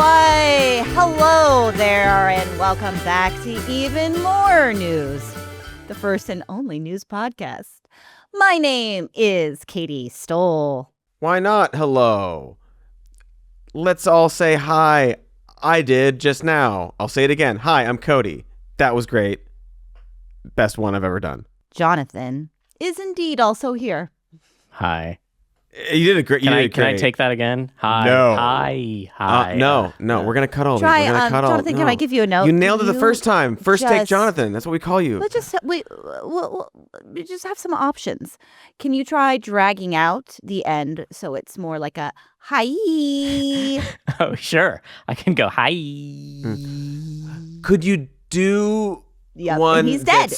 Why, hello there, and welcome back to Even More News, the first and only news podcast. My name is Katy Stoll. Why not? Hello. Let's all say hi. I did just now. I'll say it again. Hi, I'm Cody. That was great. Best one I've ever done. Jonathan is indeed also here. Hi. You did a great. Can I take that again? Hi. No. Hi. No. We're gonna cut all. Try, We're gonna cut Jonathan. all. Can I give you a note? You nailed it the first time. First take, Jonathan. That's what we call you. Let's just we'll just have some options. Can you try dragging out the end so it's more like a hi? Oh, sure. I can go hi. Could you do one? And he's dead.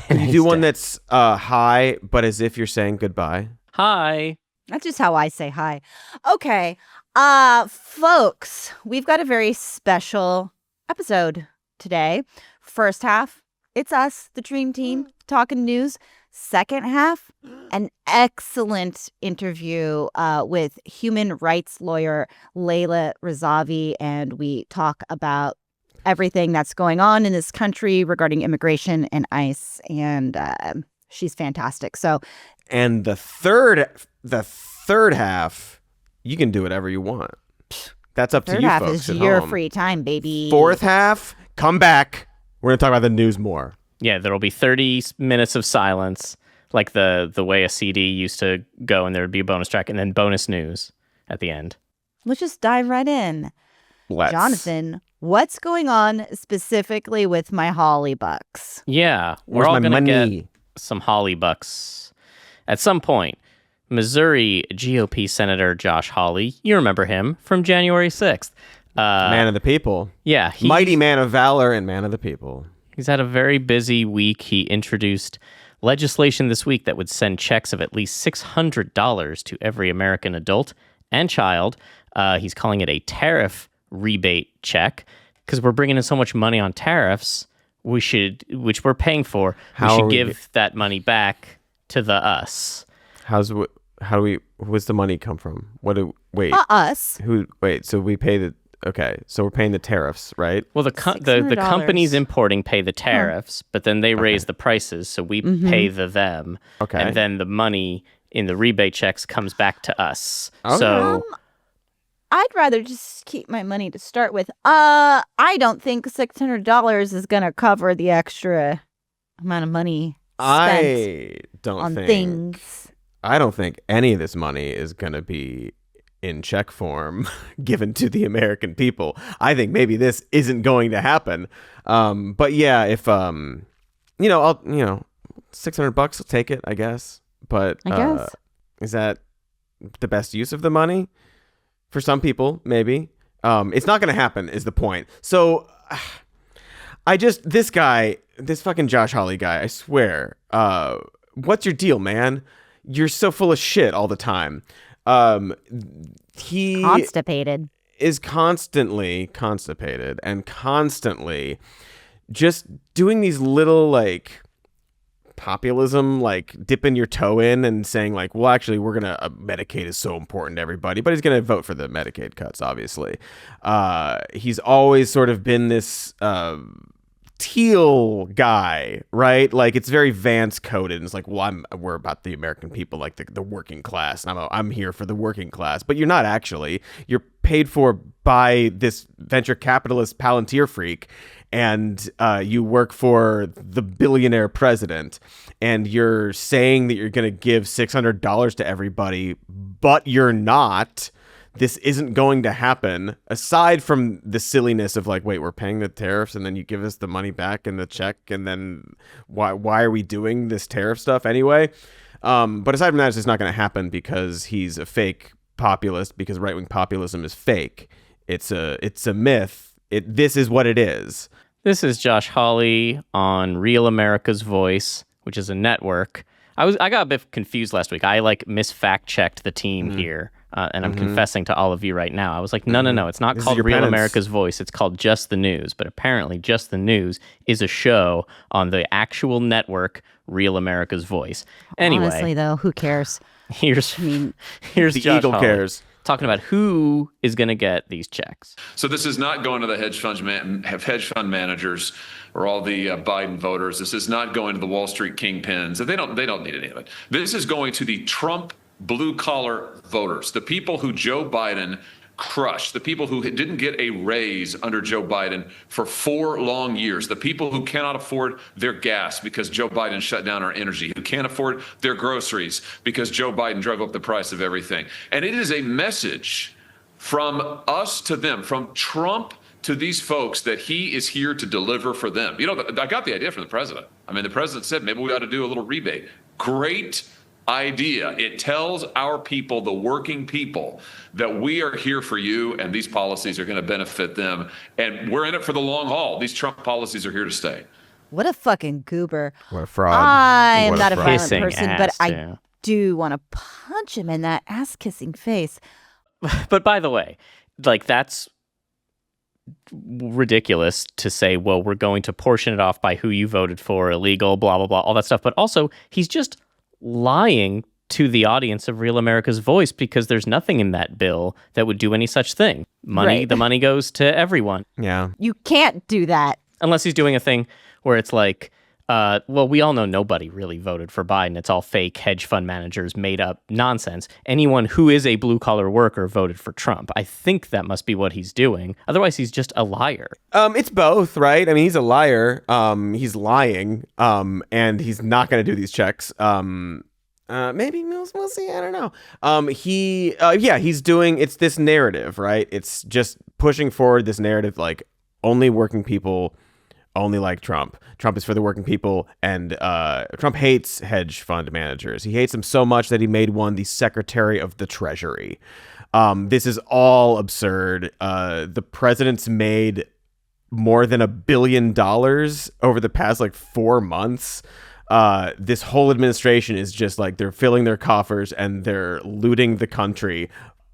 Could you do one that's hi, but as if you're saying goodbye? Hi. That's just how I say hi. Okay. Folks, we've got a very special episode today. First half, it's us, the Dream Team, talking news. Second half, an excellent interview with human rights lawyer Layla Razavi, and we talk about everything that's going on in this country regarding immigration and ICE, and she's fantastic. And the third half, you can do whatever you want. That's up to you folks. Third half is at your home. free time, baby. Fourth half, come back. We're gonna talk about the news more. Yeah, there'll be 30 minutes of silence, like the way a CD used to go, and there would be a bonus track, and then bonus news at the end. Let's just dive right in. Jonathan, what's going on specifically with my Hawley Bucks? Yeah, we're Where's all my going to money? get some Hawley Bucks at some point. Missouri GOP Senator Josh Hawley, you remember him from January 6th. Man of the people. Yeah. Mighty man of valor and man of the people. He's had a very busy week. He introduced legislation this week that would send checks of at least $600 to every American adult and child. He's calling it a tariff rebate check because we're bringing in so much money on tariffs, which we're paying for. We should give that money back to the us. Where's the money come from? Us. So we pay so we're paying the tariffs, right? Well, the companies importing pay the tariffs, but then they raise the prices, so we pay them. Okay. And then the money in the rebate checks comes back to us. Okay. So I'd rather just keep my money to start with. I don't think $600 is going to cover the extra amount of money spent on things. I don't think any of this money is going to be in check form given to the American people. I think maybe this isn't going to happen. But yeah, if $600, I'll take it, I guess. But I guess. Is that the best use of the money? For some people, maybe. It's not going to happen is the point. So this fucking Josh Hawley guy, I swear, what's your deal, man? You're so full of shit all the time. He Constipated. is constantly constipated and constantly just doing these little like populism, like dipping your toe in and saying like, well, actually, we're gonna Medicaid is so important to everybody, but he's gonna vote for the Medicaid cuts. Obviously, he's always sort of been this teal guy, right? Like it's very Vance coded. And it's like, well, we're about the American people, like the working class, and I'm here for the working class. But you're not actually. You're paid for by this venture capitalist Palantir freak, and you work for the billionaire president, and you're saying that you're going to give $600 to everybody, but you're not. This isn't going to happen, aside from the silliness of like, wait, we're paying the tariffs and then you give us the money back in the check, and then why are we doing this tariff stuff anyway? But aside from that, it's just not going to happen because he's a fake populist, because right-wing populism is fake. It's a myth. This is what it is. this is Josh Hawley on Real America's Voice, which is a network. I got a bit confused last week. I fact checked the team here. And I'm confessing to all of you right now. I was like, no. It's not This called is your Real penance. America's Voice. It's called Just the News. But apparently Just the News is a show on the actual network, Real America's Voice. Anyway. Honestly, though, who cares? Here's The Josh Eagle Hawley. cares. talking about who is going to get these checks. So this is not going to the hedge fund managers or all the Biden voters. This is not going to the Wall Street kingpins. They don't need any of it. This is going to the Trump blue collar voters, the people who Joe Biden crushed, the people who didn't get a raise under Joe Biden for 4 long years, the people who cannot afford their gas because Joe Biden shut down our energy, who can't afford their groceries because Joe Biden drove up the price of everything. And it is a message from us to them, from Trump to these folks, that he is here to deliver for them. You know, I got the idea from the president. I mean, the president said maybe we ought to do a little rebate. Great idea. It tells our people, the working people, that we are here for you and these policies are going to benefit them. And we're in it for the long haul. These Trump policies are here to stay. What a fucking goober. What a fraud. I'm What not a fraud. violent Kissing person, ass, but I yeah. do want to punch him in that ass-kissing face. But by the way, like, that's ridiculous to say, well, we're going to portion it off by who you voted for, illegal, blah, blah, blah, all that stuff. But also, he's just lying to the audience of Real America's Voice, because there's nothing in that bill that would do any such thing. Right. The money goes to everyone. Yeah. You can't do that. Unless he's doing a thing where it's like, well, we all know nobody really voted for Biden. It's all fake hedge fund managers, made up nonsense. Anyone who is a blue collar worker voted for Trump. I think that must be what he's doing. Otherwise, he's just a liar. It's both, right? I mean, he's a liar. He's lying. And he's not going to do these checks. Maybe we'll see. I don't know. He's doing, it's this narrative, right? It's just pushing forward this narrative, like only working people only like Trump. Trump is for the working people, and Trump hates hedge fund managers. He hates them so much that he made one the Secretary of the Treasury. This is all absurd. The president's made more than $1 billion over the past 4 months. This whole administration is just like, they're filling their coffers and they're looting the country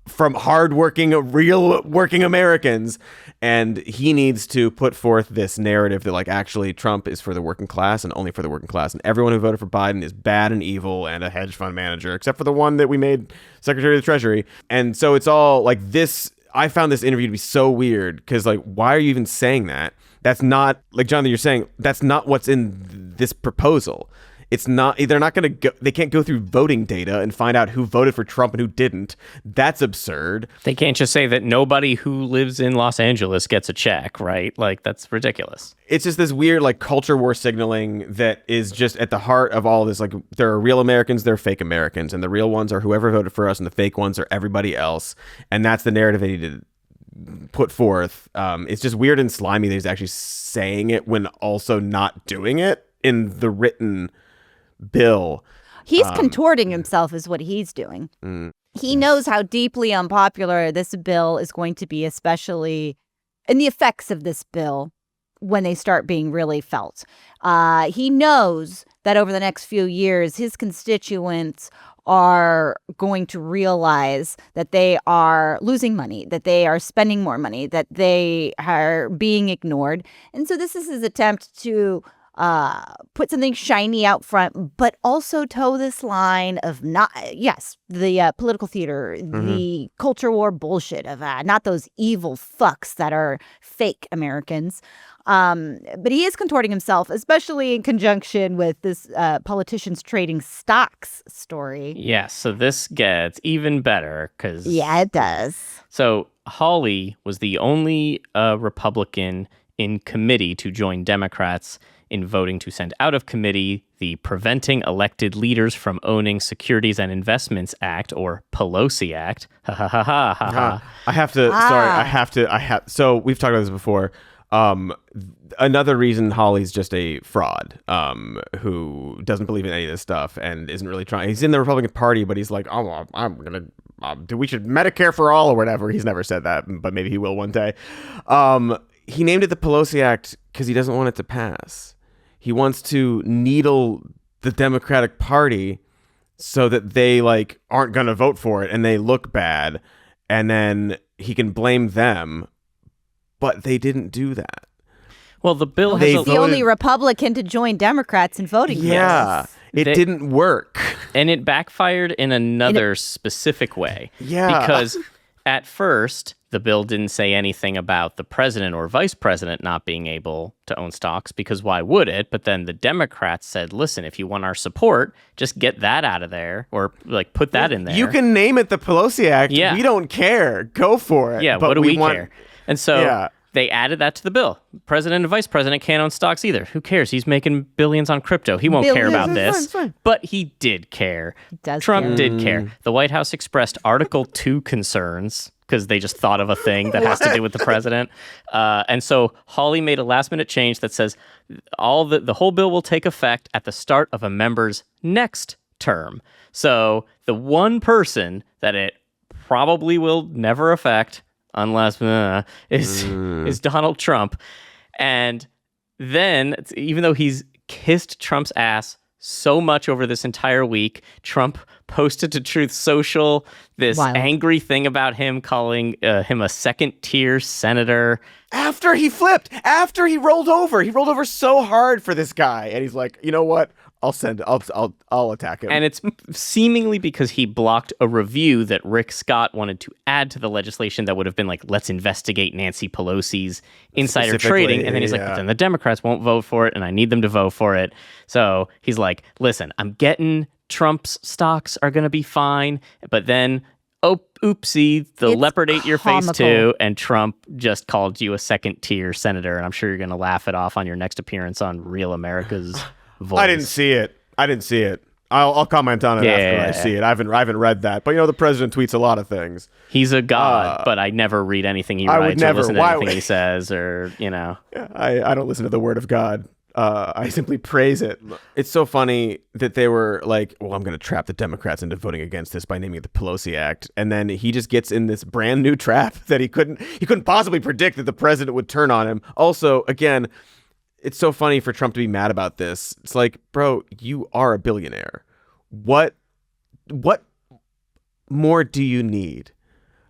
from hardworking, real working Americans. And he needs to put forth this narrative that actually Trump is for the working class and only for the working class. And everyone who voted for Biden is bad and evil and a hedge fund manager, except for the one that we made Secretary of the Treasury. And so it's all like this. I found this interview to be so weird because why are you even saying that? That's not, like, Jonathan, you're saying, that's not what's in this proposal. It's not, they're not going to go, they can't go through voting data and find out who voted for Trump and who didn't. That's absurd. They can't just say that nobody who lives in Los Angeles gets a check, right? That's ridiculous. It's just this weird, culture war signaling that is just at the heart of all this. There are real Americans, there are fake Americans, and the real ones are whoever voted for us, and the fake ones are everybody else. And that's the narrative they need to put forth. It's just weird and slimy that he's actually saying it when also not doing it in the written bill. He's contorting himself is what he's doing. He knows how deeply unpopular this bill is going to be, especially in the effects of this bill when they start being really felt. He knows that over the next few years, his constituents are going to realize that they are losing money, that they are spending more money, that they are being ignored. And so this is his attempt to put something shiny out front, but also toe this line of the political theater, the culture war bullshit of not those evil fucks that are fake Americans. But he is contorting himself, especially in conjunction with this politicians trading stocks story. Yeah, so this gets even better because... Yeah, it does. So Hawley was the only Republican in committee to join Democrats in voting to send out of committee the Preventing Elected Leaders from Owning Securities and Investments Act, or Pelosi Act. Ha ha ha ha ha ha. So we've talked about this before. Another reason Hawley's just a fraud, who doesn't believe in any of this stuff and isn't really trying. He's in the Republican Party, but he's like, oh, I'm gonna we should Medicare for all or whatever. He's never said that, but maybe he will one day. He named it the Pelosi Act because he doesn't want it to pass. He wants to needle the Democratic Party so that they aren't going to vote for it and they look bad, and then he can blame them. But they didn't do that. Well, the bill He's the only Republican to join Democrats in voting. Yeah, it didn't work. And it backfired in another specific way. Yeah. Because at first, the bill didn't say anything about the president or vice president not being able to own stocks, because why would it? But then the Democrats said, listen, if you want our support, just get that out of there, or like put that in there. You can name it the Pelosi Act. Yeah. We don't care. Go for it. Yeah, but what do we care? And so they added that to the bill. President and vice president can't own stocks either. Who cares? He's making billions on crypto. He won't care about this. It's fine. But he did care. Trump care. did care. The White House expressed Article 2 concerns because they just thought of a thing that has to do with the president. And so Hawley made a last-minute change that says the whole bill will take effect at the start of a member's next term. So the one person that it probably will never affect, unless is Donald Trump. And then, even though he's kissed Trump's ass so much over this entire week, Trump posted to Truth Social this angry thing about him, calling him a second-tier senator. After he flipped, after he rolled over so hard for this guy, and he's like, you know what? I'll attack him. And it's seemingly because he blocked a review that Rick Scott wanted to add to the legislation that would have been like, let's investigate Nancy Pelosi's insider trading. And then he's like, but then the Democrats won't vote for it, and I need them to vote for it. So he's like, listen, I'm getting Trump's stocks are going to be fine. But then, oopsie, the leopard ate your face too, and Trump just called you a second-tier senator. And I'm sure you're going to laugh it off on your next appearance on Real America's Voice. I didn't see it. I'll comment on it after I see it. I haven't read that, but the president tweets a lot of things. He's a god, but I never read anything he writes or listen to anything he says, or I don't listen to the word of God. I simply praise it. It's so funny that they were like, well, I'm going to trap the Democrats into voting against this by naming it the Pelosi Act, and then he just gets in this brand new trap that he couldn't possibly predict that the president would turn on him. Also, again, it's so funny for Trump to be mad about this. It's like, bro, you are a billionaire. What more do you need?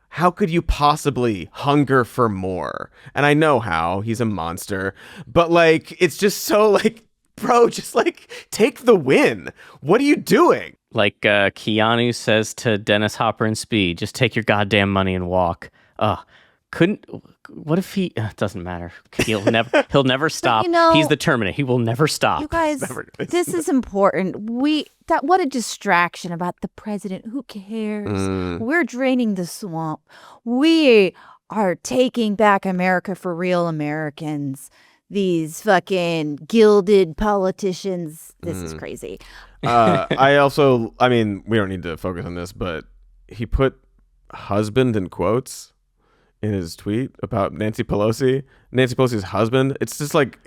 How could you possibly hunger for more? And I know how. He's a monster. But, like, it's just so, like, bro, just, like, take the win. What are you doing? Like Keanu says to Dennis Hopper in Speed, just take your goddamn money and walk. What if he? It doesn't matter. He'll never stop. He's the Terminator. He will never stop. You guys, this is important. What a distraction about the president. Who cares? We're draining the swamp. We are taking back America for real Americans. These fucking gilded politicians. This is crazy. We don't need to focus on this, but he put husband in quotes in his tweet about Nancy Pelosi's husband. It's just like,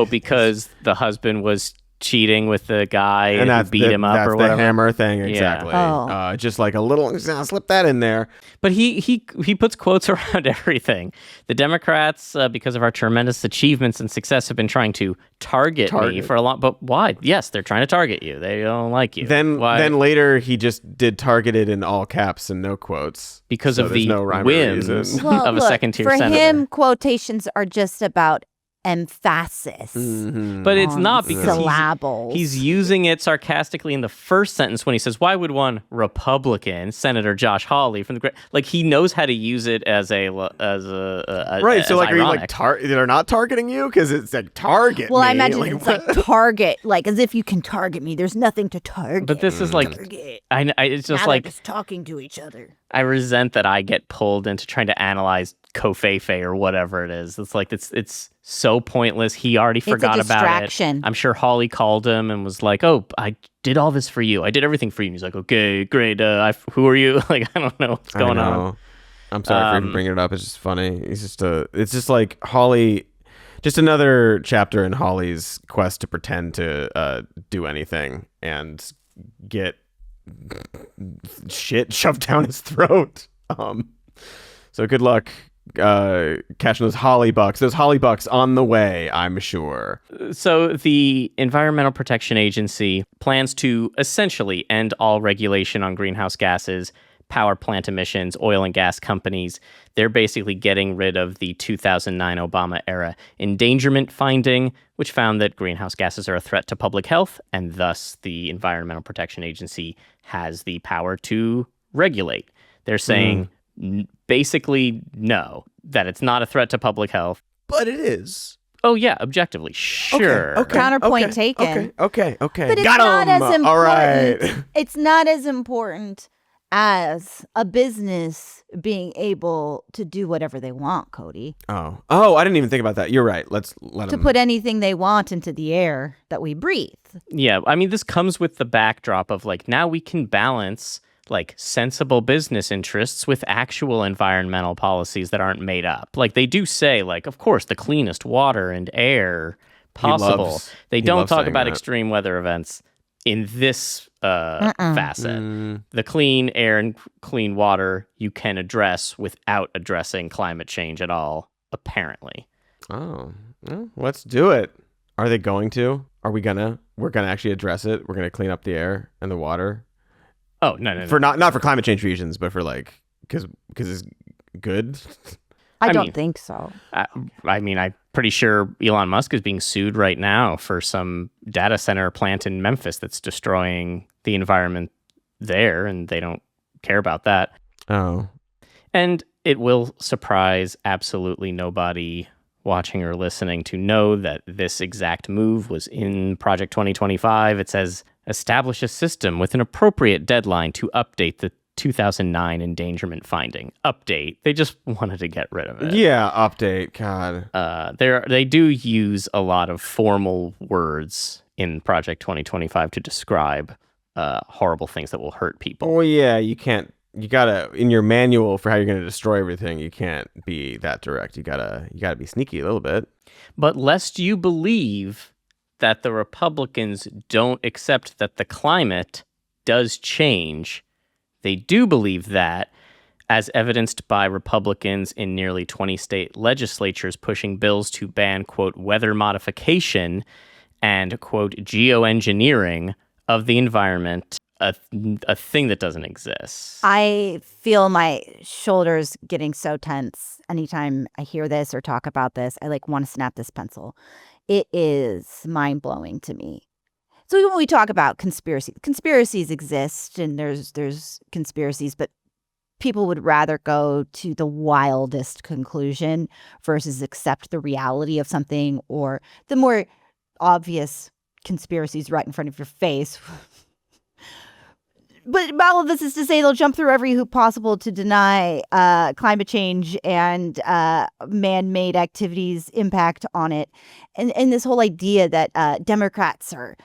because the husband was cheating with the guy and beat him up or whatever. The hammer thing, exactly. Yeah. Just like a little, slip that in there. But he puts quotes around everything. The Democrats, because of our tremendous achievements and success, have been trying to target me for a long. But why? Yes, they're trying to target you. They don't like you. Then later he just did targeted in all caps and no quotes because of the whims of a second-tier senator. For him, quotations are just about emphasis. But it's not, because he's using it sarcastically in the first sentence when he says, why would one Republican, Senator Josh Hawley from the like, he knows how to use it as a right. So like, ironic. are you like they're not targeting you because it's like target well me. I imagine it's like target, like as if you can target me. There's nothing to target. But this is like it's just now like they're just talking to each other. I resent that I get pulled into trying to analyze Kofefe or whatever it is. It's like it's so pointless. He already forgot about it. I'm sure Hawley called him and was like, "Oh, I did all this for you. I did everything for you." And he's like, "Okay, great. Who are you?" Like, I don't know what's going on. I'm sorry for even bringing it up. It's just funny. It's just like Hawley. Just another chapter in Hawley's quest to pretend to do anything and get shit shoved down his throat. So good luck catching those Hawley Bucks. Those Hawley Bucks on the way, I'm sure. So the Environmental Protection Agency plans to essentially end all regulation on greenhouse gases, power plant emissions, oil and gas companies. They're basically getting rid of the 2009 Obama-era endangerment finding, which found that greenhouse gases are a threat to public health, and thus the Environmental Protection Agency has the power to regulate. They're saying Basically, no, that it's not a threat to public health. But it is. Oh, yeah, objectively, sure. Okay. Counterpoint taken. Okay. But it's Got not 'em. as important. All right. It's not as important as a business being able to do whatever they want, Cody. Oh, I didn't even think about that. You're right. Let's let To them put anything they want into the air that we breathe. Yeah, I mean, this comes with the backdrop of like, now we can balance like sensible business interests with actual environmental policies that aren't made up. Like they do say, like, of course, the cleanest water and air possible. They don't talk about extreme weather events in this facet. The clean air and clean water you can address without addressing climate change at all, apparently. Oh, well, let's do it. Are they going to? We're gonna actually address it. We're gonna clean up the air and the water. Oh, no. For not for climate change reasons, but for like because it's good. I don't think so. I mean, I'm pretty sure Elon Musk is being sued right now for some data center plant in Memphis that's destroying the environment there, and they don't care about that. Oh. And it will surprise absolutely nobody watching or listening to know that this exact move was in Project 2025. It says, establish a system with an appropriate deadline to update the 2009 endangerment finding. Update. They just wanted to get rid of it. Yeah, update. God. They do use a lot of formal words in Project 2025 to describe horrible things that will hurt people. Oh yeah, you gotta in your manual for how you're gonna destroy everything, you can't be that direct. You gotta be sneaky a little bit. But lest you believe that the Republicans don't accept that the climate does change, they do believe that, as evidenced by Republicans in nearly 20 state legislatures pushing bills to ban, quote, weather modification and, quote, geoengineering of the environment, a thing that doesn't exist. I feel my shoulders getting so tense anytime I hear this or talk about this. I like want to snap this pencil. It is mind-blowing to me. So when we talk about conspiracies exist, and there's conspiracies, but people would rather go to the wildest conclusion versus accept the reality of something, or the more obvious conspiracies right in front of your face. But all of this is to say they'll jump through every hoop possible to deny climate change and man-made activities' impact on it. And this whole idea that Democrats are,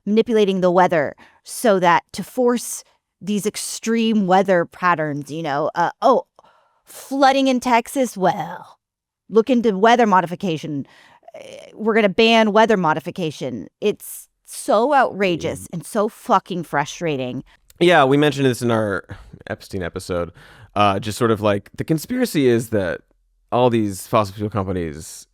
manipulating the weather so that to force these extreme weather patterns, flooding in Texas, well, look into weather modification. We're going to ban weather modification. It's so outrageous and so fucking frustrating. Yeah, we mentioned this in our Epstein episode. Just sort of like the conspiracy is that all these fossil fuel companies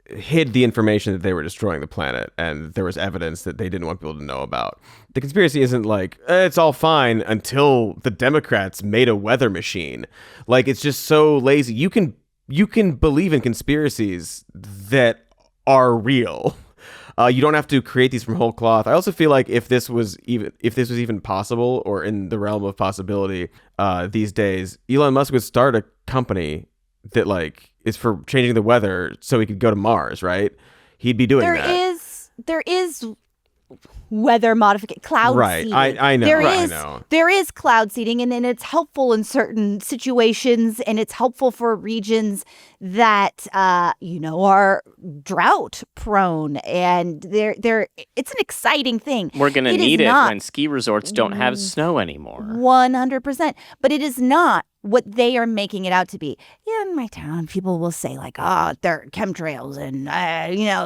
hid the information that they were destroying the planet, and there was evidence that they didn't want people to know about. The conspiracy isn't like, it's all fine until the Democrats made a weather machine. Like, it's just so lazy. You can believe in conspiracies that are real. You don't have to create these from whole cloth. I also feel like if this was even possible or in the realm of possibility these days, Elon Musk would start a company that like is for changing the weather so he could go to Mars, right? He'd be doing that. There is weather modification, cloud seeding. I know. I know. There is cloud seeding, and it's helpful in certain situations, and it's helpful for regions that are drought prone, and it's an exciting thing. We're gonna need it when ski resorts don't have snow anymore. 100%, but it is not what they are making it out to be. In my town, people will say like, "Oh, they're chemtrails and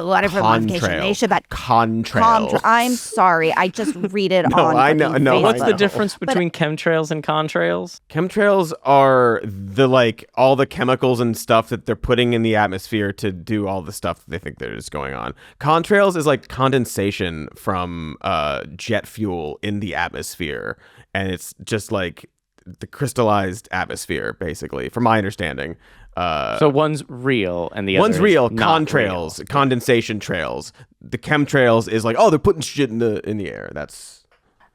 whatever modification." They should that contrails. I'm sorry, I just read it on. I know. No, what's the difference between chemtrails and contrails? Chemtrails are all the chemicals and stuff that they're putting in the atmosphere to do all the stuff that they think that is going on. Contrails is like condensation from jet fuel in the atmosphere, and it's just like the crystallized atmosphere, basically, from my understanding. So one's real and the one's other real. is not Contrails, real. condensation trails. The chemtrails is like, they're putting shit in the air. That's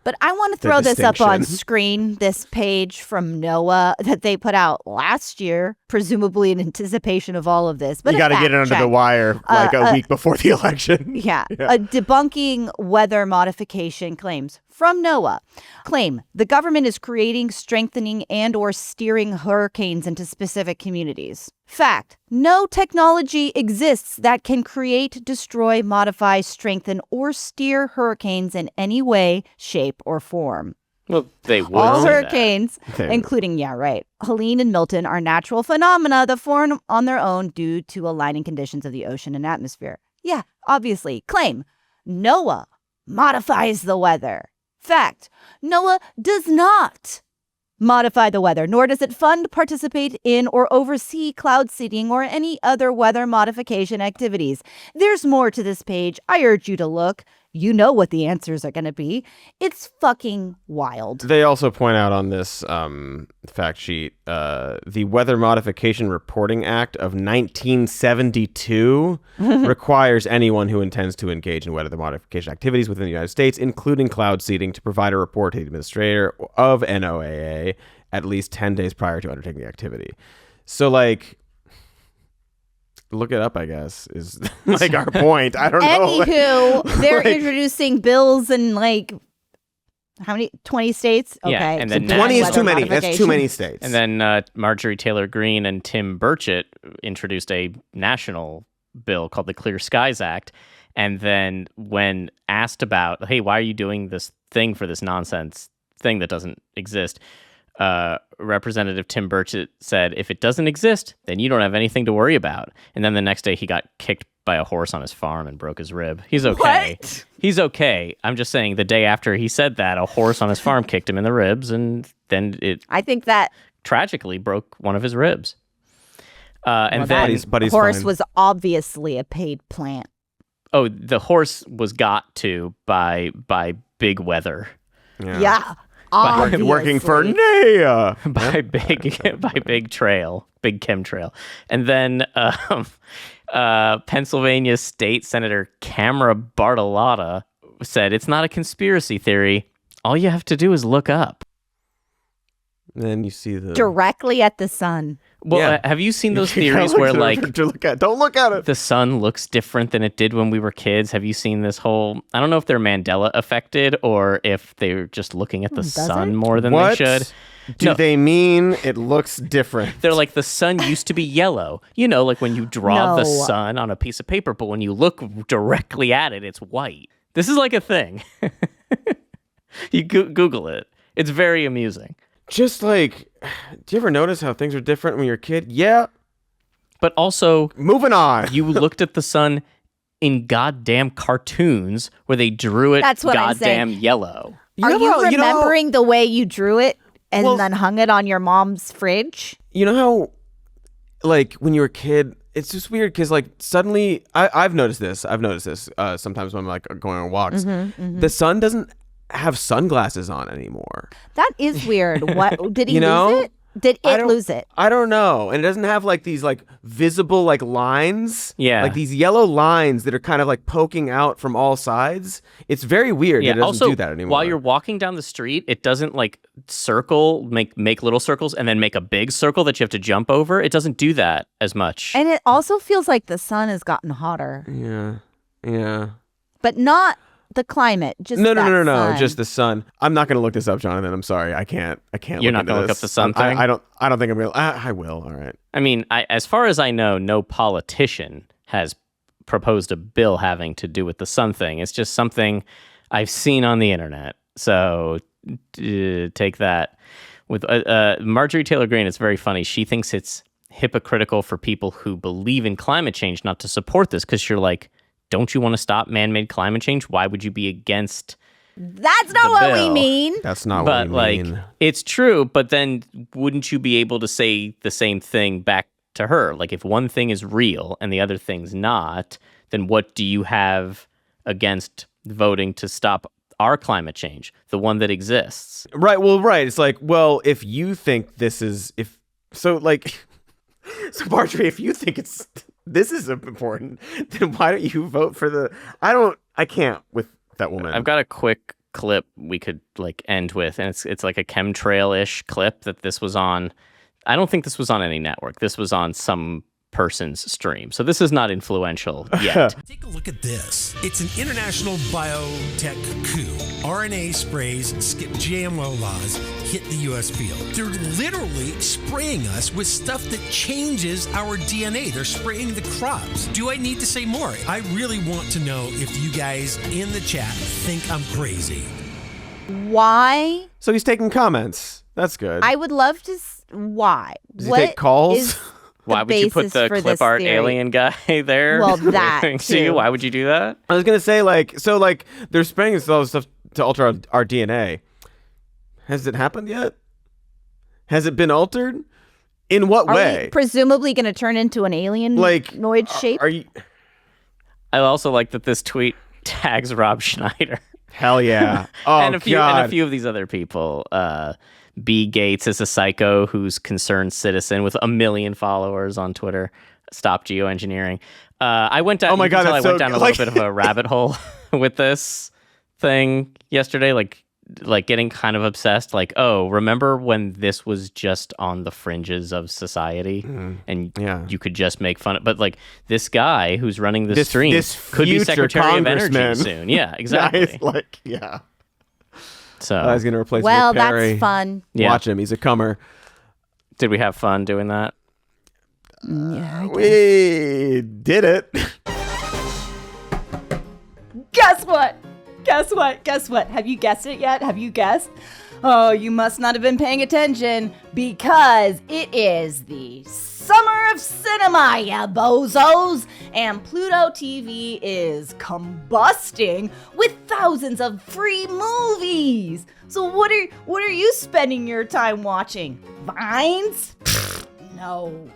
But I want to the throw this up on distinction. screen, this page from NOAA that they put out last year, presumably in anticipation of all of this. But You got got to get it under the wire like a week before the election. Yeah. Debunking weather modification claims from NOAA. Claim the government is creating, strengthening, and or steering hurricanes into specific communities. Fact, no technology exists that can create, destroy, modify, strengthen, or steer hurricanes in any way, shape, or form. Well, they would All say that. hurricanes, including, Helene and Milton, are natural phenomena that form on their own due to aligning conditions of the ocean and atmosphere. Yeah, obviously. Claim, NOAA modifies the weather. Fact, NOAA does not modify the weather, nor does it fund, participate in, or oversee cloud seeding or any other weather modification activities. There's more to this page. I urge you to look. You know what the answers are going to be. It's fucking wild. They also point out on this fact sheet the Weather Modification Reporting Act of 1972 requires anyone who intends to engage in weather modification activities within the United States, including cloud seeding, to provide a report to the administrator of NOAA at least 10 days prior to undertaking the activity. So, like, look it up, I guess, is like our point. I don't know. Anywho, they're introducing bills in like how many? 20 states? Okay. Yeah, and then 20 is weather too many. That's too modification. many states. And then Marjorie Taylor Greene and Tim Burchett introduced a national bill called the Clear Skies Act. And then when asked about, hey, why are you doing this thing for this nonsense thing that doesn't exist? Representative Tim Burchett said, if it doesn't exist, then you don't have anything to worry about. And then the next day he got kicked by a horse on his farm and broke his rib. He's okay. What? He's okay. I'm just saying the day after he said that, a horse on his farm kicked him in the ribs, and then it I think that tragically broke one of his ribs. And then but he's horse fine. was obviously a paid plant. the horse was got to by big weather. Yeah. Working for obviously. NEA. by big trail, big chemtrail. And then Pennsylvania State Senator Camera Bartolotta said, it's not a conspiracy theory. All you have to do is look up. Then you see the Directly at the sun. Well, Yeah. have you seen those You gotta theories look where to- like to look at. Don't look at it. the sun looks different than it did when we were kids? Have you seen this whole, I don't know if they're Mandela affected or if they're just looking at the Does sun it? more than What they should. do No. they mean? It looks different. They're like, the sun used to be yellow. You know, like when you draw the No. sun on a piece of paper, but when you look directly at it, it's white. This is like a thing. You Google it. It's very amusing. Just like, do you ever notice how things are different when you're a kid? Yeah. But also, Moving on. you looked at the sun in goddamn cartoons where they drew it That's what I'm goddamn saying. yellow. Are you how- remembering the way you drew it and Well- then hung it on your mom's fridge? You know how, like, when you were a kid, it's just weird because, like, suddenly, I've noticed this. Sometimes when I'm, like, going on walks. The sun doesn't have sunglasses on anymore. That is weird. What did he You know? lose it? Did I it don't- lose it? I don't know. And it doesn't have, like, these, like, visible, like, lines. Yeah. Like, these yellow lines that are kind of, like, poking out from all sides. It's very weird that it doesn't also, do that anymore. while you're walking down the street, it doesn't like circle, make little circles, and then make a big circle that you have to jump over. It doesn't do that as much. And it also feels like the sun has gotten hotter, Yeah. but not the climate. Just No, that sun. just the sun. I'm not going to look this up, Jonathan. I'm sorry. I can't. You're not into gonna look this. up the sun I thing? I don't think I'm going to. I will. All right. I mean, as far as I know, no politician has proposed a bill having to do with the sun thing. It's just something I've seen on the internet. So take that with Marjorie Taylor Greene. It's very funny. She thinks it's hypocritical for people who believe in climate change not to support this, because you're like, don't you want to stop man-made climate change? Why would you be against? That's not the what we bill? mean. That's not But what we like, mean. it's true. But then wouldn't you be able to say the same thing back to her? Like, if one thing is real and the other thing's not, then what do you have against voting to stop our climate change, the one that exists? Right. Well, right. It's like, well, if you think this is, so Marjorie, if you think this is important, then why don't you vote for the? I can't with that woman. I've got a quick clip we could like end with, and it's like a chemtrail-ish clip that this was on. I don't think this was on any network. This was on some person's stream. So this is not influential yet. Take a look at this. It's an international biotech coup. RNA sprays skip GMO laws hit the U.S. field. They're literally spraying us with stuff that changes our DNA. They're spraying the crops. Do I need to say more? I really want to know if you guys in the chat think I'm crazy. Why? So he's taking comments. That's good. I would love to. Why? Does he take calls? is Why would you put the for clip this art theory? alien guy there? Well, that See, too. why would you do that? I was gonna say they're spraying this all this stuff to alter our DNA. Has it happened yet? Has it been altered? In what Are way? we presumably going to turn into an alien noid shape? Are you? I also like that this tweet tags Rob Schneider. Hell yeah! Oh and a few God. and a few of these other people. B. Gates is a psycho who's concerned citizen with 1 million followers on Twitter. Stop geoengineering. I went down. Oh my God, I that's went so down a good. little bit of a rabbit hole with this thing yesterday. Like getting kind of obsessed. Like, oh, remember when this was just on the fringes of society, and you could just make fun of. But like this guy who's running this stream could be future Secretary of congressman. Energy soon. Yeah, exactly. Nice, So I was gonna replace. Well, Rick Perry. that's fun. Yeah. Watch him. He's a comer. Did we have fun doing that? Yeah. We did it. Guess what? Guess what? Guess what? Have you guessed it yet? Have you guessed? Oh, you must not have been paying attention because it is the summer of cinema, ya bozos, and Pluto TV is combusting with thousands of free movies. So what are you spending your time watching? Vines? No.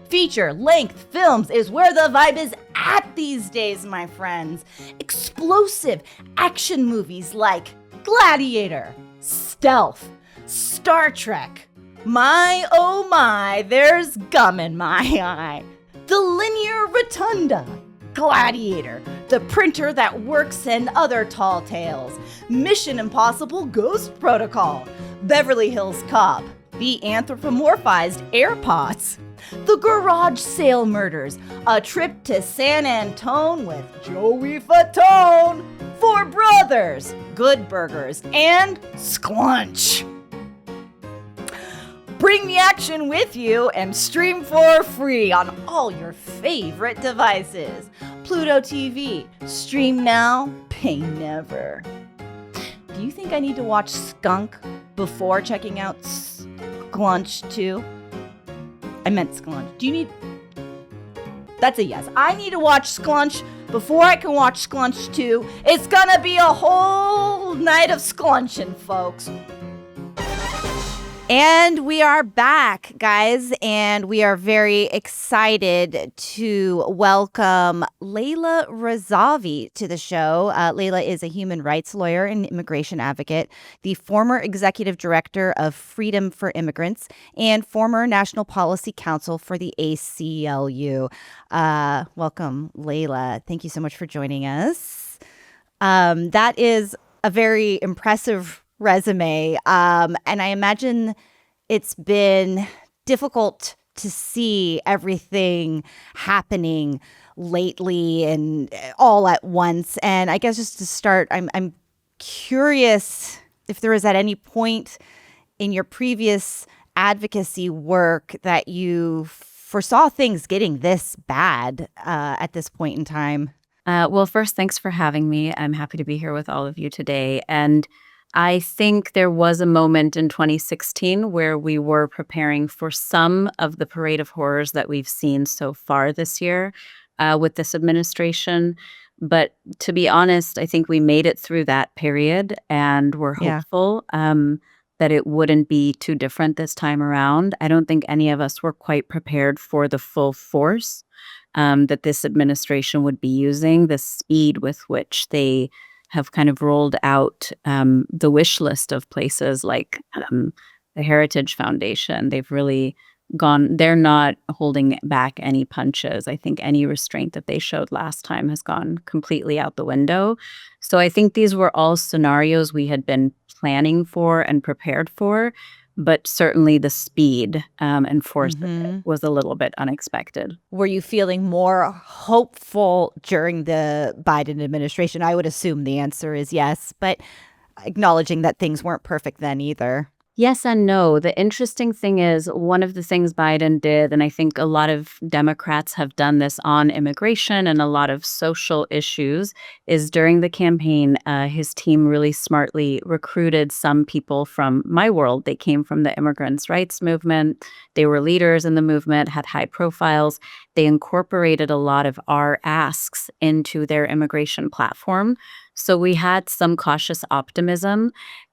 Feature-length films is where the vibe is at these days, my friends. Explosive action movies like Gladiator, Stealth, Star Trek. My, oh my, there's gum in my eye. The Linear Rotunda, Gladiator, The Printer That Works, and other tall tales. Mission Impossible Ghost Protocol, Beverly Hills Cop, The Anthropomorphized AirPods, The Garage Sale Murders, A Trip to San Antone with Joey Fatone, Four Brothers, Good Burgers, and Squunch. Bring the action with you and stream for free on all your favorite devices. Pluto TV, stream now, pay never. Do you think I need to watch Skunk before checking out Squunch 2? I meant Squunch. Do you need... That's a yes. I need to watch Squunch before I can watch Squunch 2. It's gonna be a whole night of Squunching, folks. And we are back, guys, and we are very excited to welcome Layla Razavi to the show. Layla is a human rights lawyer and immigration advocate, the former executive director of Freedom for Immigrants, and former National Policy Counsel for the ACLU. Welcome, Layla. Thank you so much for joining us. That is a very impressive resume. And I imagine it's been difficult to see everything happening lately and all at once. And I guess just to start, I'm curious if there was at any point in your previous advocacy work that you foresaw things getting this bad at this point in time. Well, first, thanks for having me. I'm happy to be here with all of you today. And I think there was a moment in 2016 where we were preparing for some of the parade of horrors that we've seen so far this year with this administration. But to be honest, I think we made it through that period, and we're hopeful that it wouldn't be too different this time around. I don't think any of us were quite prepared for the full force that this administration would be using, the speed with which they have kind of rolled out the wish list of places like the Heritage Foundation. They've really they're not holding back any punches. I think any restraint that they showed last time has gone completely out the window. So I think these were all scenarios we had been planning for and prepared for, but certainly the speed and force of it was a little bit unexpected. Were you feeling more hopeful during the Biden administration? I would assume the answer is yes, but acknowledging that things weren't perfect then either. Yes and no. The interesting thing is, one of the things Biden did, and I think a lot of Democrats have done this on immigration and a lot of social issues, is during the campaign, his team really smartly recruited some people from my world. They came from the immigrants' rights movement. They were leaders in the movement, had high profiles. They incorporated a lot of our asks into their immigration platform. So we had some cautious optimism.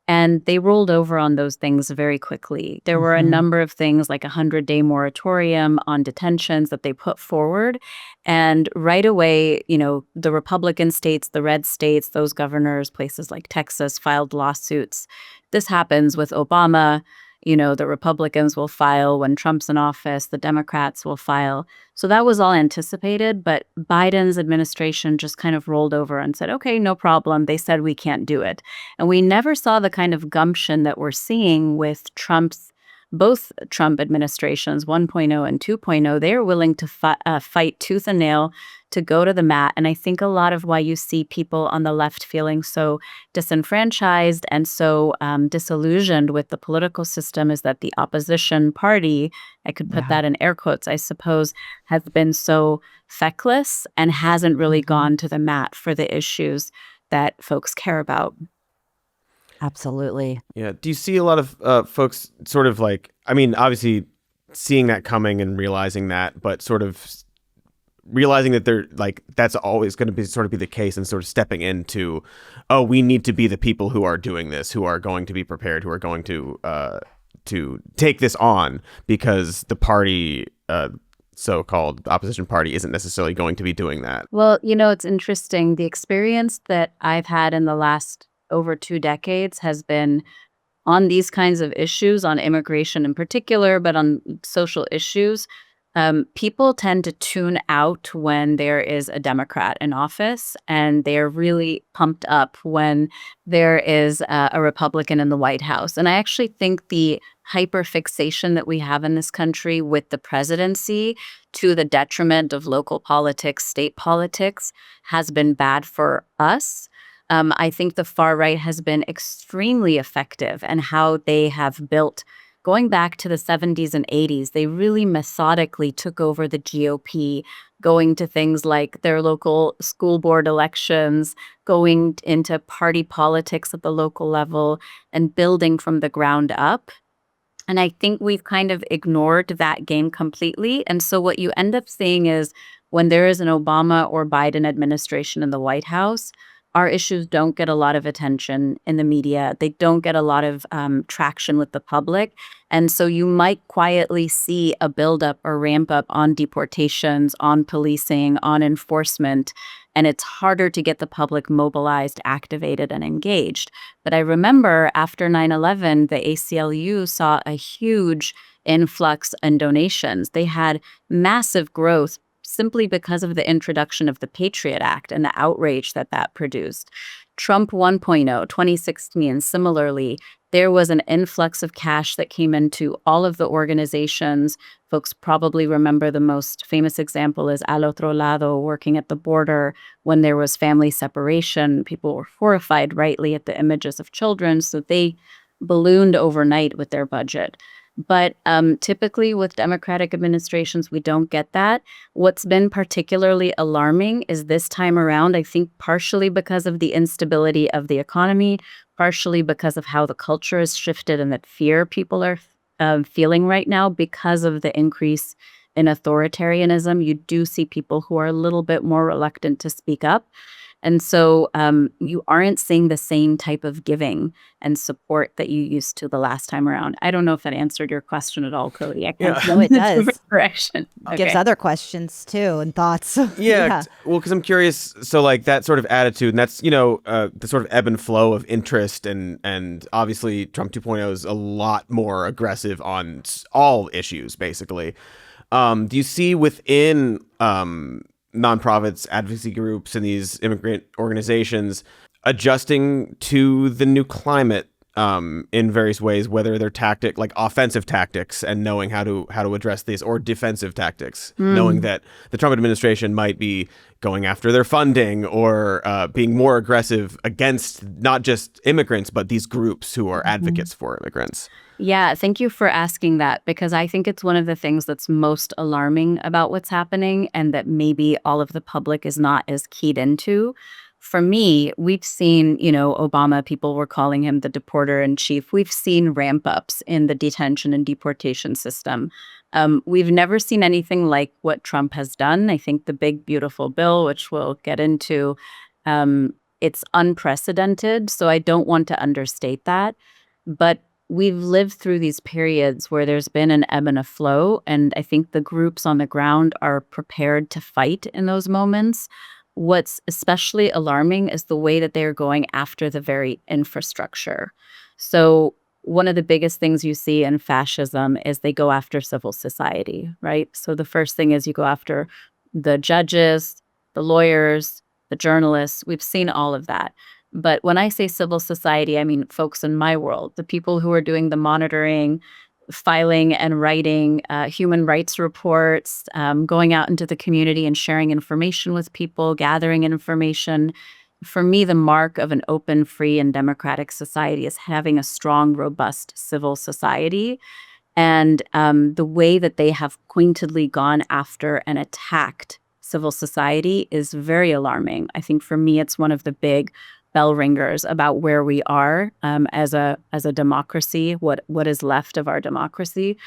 And they rolled over on those things very quickly. There were a number of things like a 100-day moratorium on detentions that they put forward. And right away, the Republican states, the red states, those governors, places like Texas filed lawsuits. This happens with Obama. The Republicans will file when Trump's in office, the Democrats will file. So that was all anticipated, but Biden's administration just kind of rolled over and said, okay, no problem. They said we can't do it. And we never saw the kind of gumption that we're seeing with both Trump administrations, 1.0 and 2.0. They're willing to fight tooth and nail to go to the mat. And I think a lot of why you see people on the left feeling so disenfranchised and so disillusioned with the political system is that the opposition party, I could put that in air quotes, I suppose, has been so feckless and hasn't really gone to the mat for the issues that folks care about. Absolutely. Yeah. Do you see a lot of folks sort of like, I mean, obviously seeing that coming and realizing that, but sort of realizing that they're like, that's always going to be sort of be the case and sort of stepping into, oh, we need to be the people who are doing this, who are going to be prepared, who are going to take this on because the party, so-called opposition party isn't necessarily going to be doing that. Well, it's interesting. The experience that I've had in the last over 2 decades has been on these kinds of issues, on immigration in particular, but on social issues. People tend to tune out when there is a Democrat in office, and they're really pumped up when there is a Republican in the White House. And I actually think the hyperfixation that we have in this country with the presidency to the detriment of local politics, state politics, has been bad for us. I think the far right has been extremely effective in how they have built. Going back to the 70s and 80s, they really methodically took over the GOP, going to things like their local school board elections, going into party politics at the local level, and building from the ground up. And I think we've kind of ignored that game completely. And so what you end up seeing is when there is an Obama or Biden administration in the White House, our issues don't get a lot of attention in the media. They don't get a lot of traction with the public. And so you might quietly see a buildup or ramp up on deportations, on policing, on enforcement. And it's harder to get the public mobilized, activated, and engaged. But I remember after 9/11, the ACLU saw a huge influx in donations. They had massive growth simply because of the introduction of the Patriot Act and the outrage that produced. Trump 1.0, 2016, similarly, there was an influx of cash that came into all of the organizations. Folks probably remember the most famous example is Al Otro Lado, working at the border when there was family separation. People were horrified, rightly, at the images of children, so they ballooned overnight with their budget. But typically with Democratic administrations, we don't get that. What's been particularly alarming is this time around, I think partially because of the instability of the economy, partially because of how the culture has shifted and that fear people are feeling right now because of the increase in authoritarianism. You do see people who are a little bit more reluctant to speak up. And so you aren't seeing the same type of giving and support that you used to the last time around. I don't know if that answered your question at all, Cody. I can't No, it does. Direction. Gives other questions too and thoughts. Yeah. Well, because I'm curious. So like that sort of attitude, and that's, the sort of ebb and flow of interest, and obviously Trump 2.0 is a lot more aggressive on all issues, basically. Do you see within nonprofits, advocacy groups, and these immigrant organizations adjusting to the new climate in various ways, whether they're like offensive tactics and knowing how to address these, or defensive tactics, knowing that the Trump administration might be going after their funding, or being more aggressive against not just immigrants, but these groups who are advocates for immigrants? Yeah, thank you for asking that, because I think it's one of the things that's most alarming about what's happening, and that maybe all of the public is not as keyed into. For me, we've seen, Obama, people were calling him the deporter in chief. We've seen ramp ups in the detention and deportation system. We've never seen anything like what Trump has done. I think the big, beautiful bill, which we'll get into, it's unprecedented. So I don't want to understate that. But we've lived through these periods where there's been an ebb and a flow. And I think the groups on the ground are prepared to fight in those moments. What's especially alarming is the way that they're going after the very infrastructure. So one of the biggest things you see in fascism is they go after civil society, right? So the first thing is you go after the judges, the lawyers, the journalists. We've seen all of that. But when I say civil society, I mean folks in my world, the people who are doing the monitoring, filing and writing human rights reports, going out into the community and sharing information with people, gathering information. For me, the mark of an open, free, and democratic society is having a strong, robust civil society. And the way that they have pointedly gone after and attacked civil society is very alarming. I think for me, it's one of the big bell ringers about where we are as a democracy, what is left of our democracy,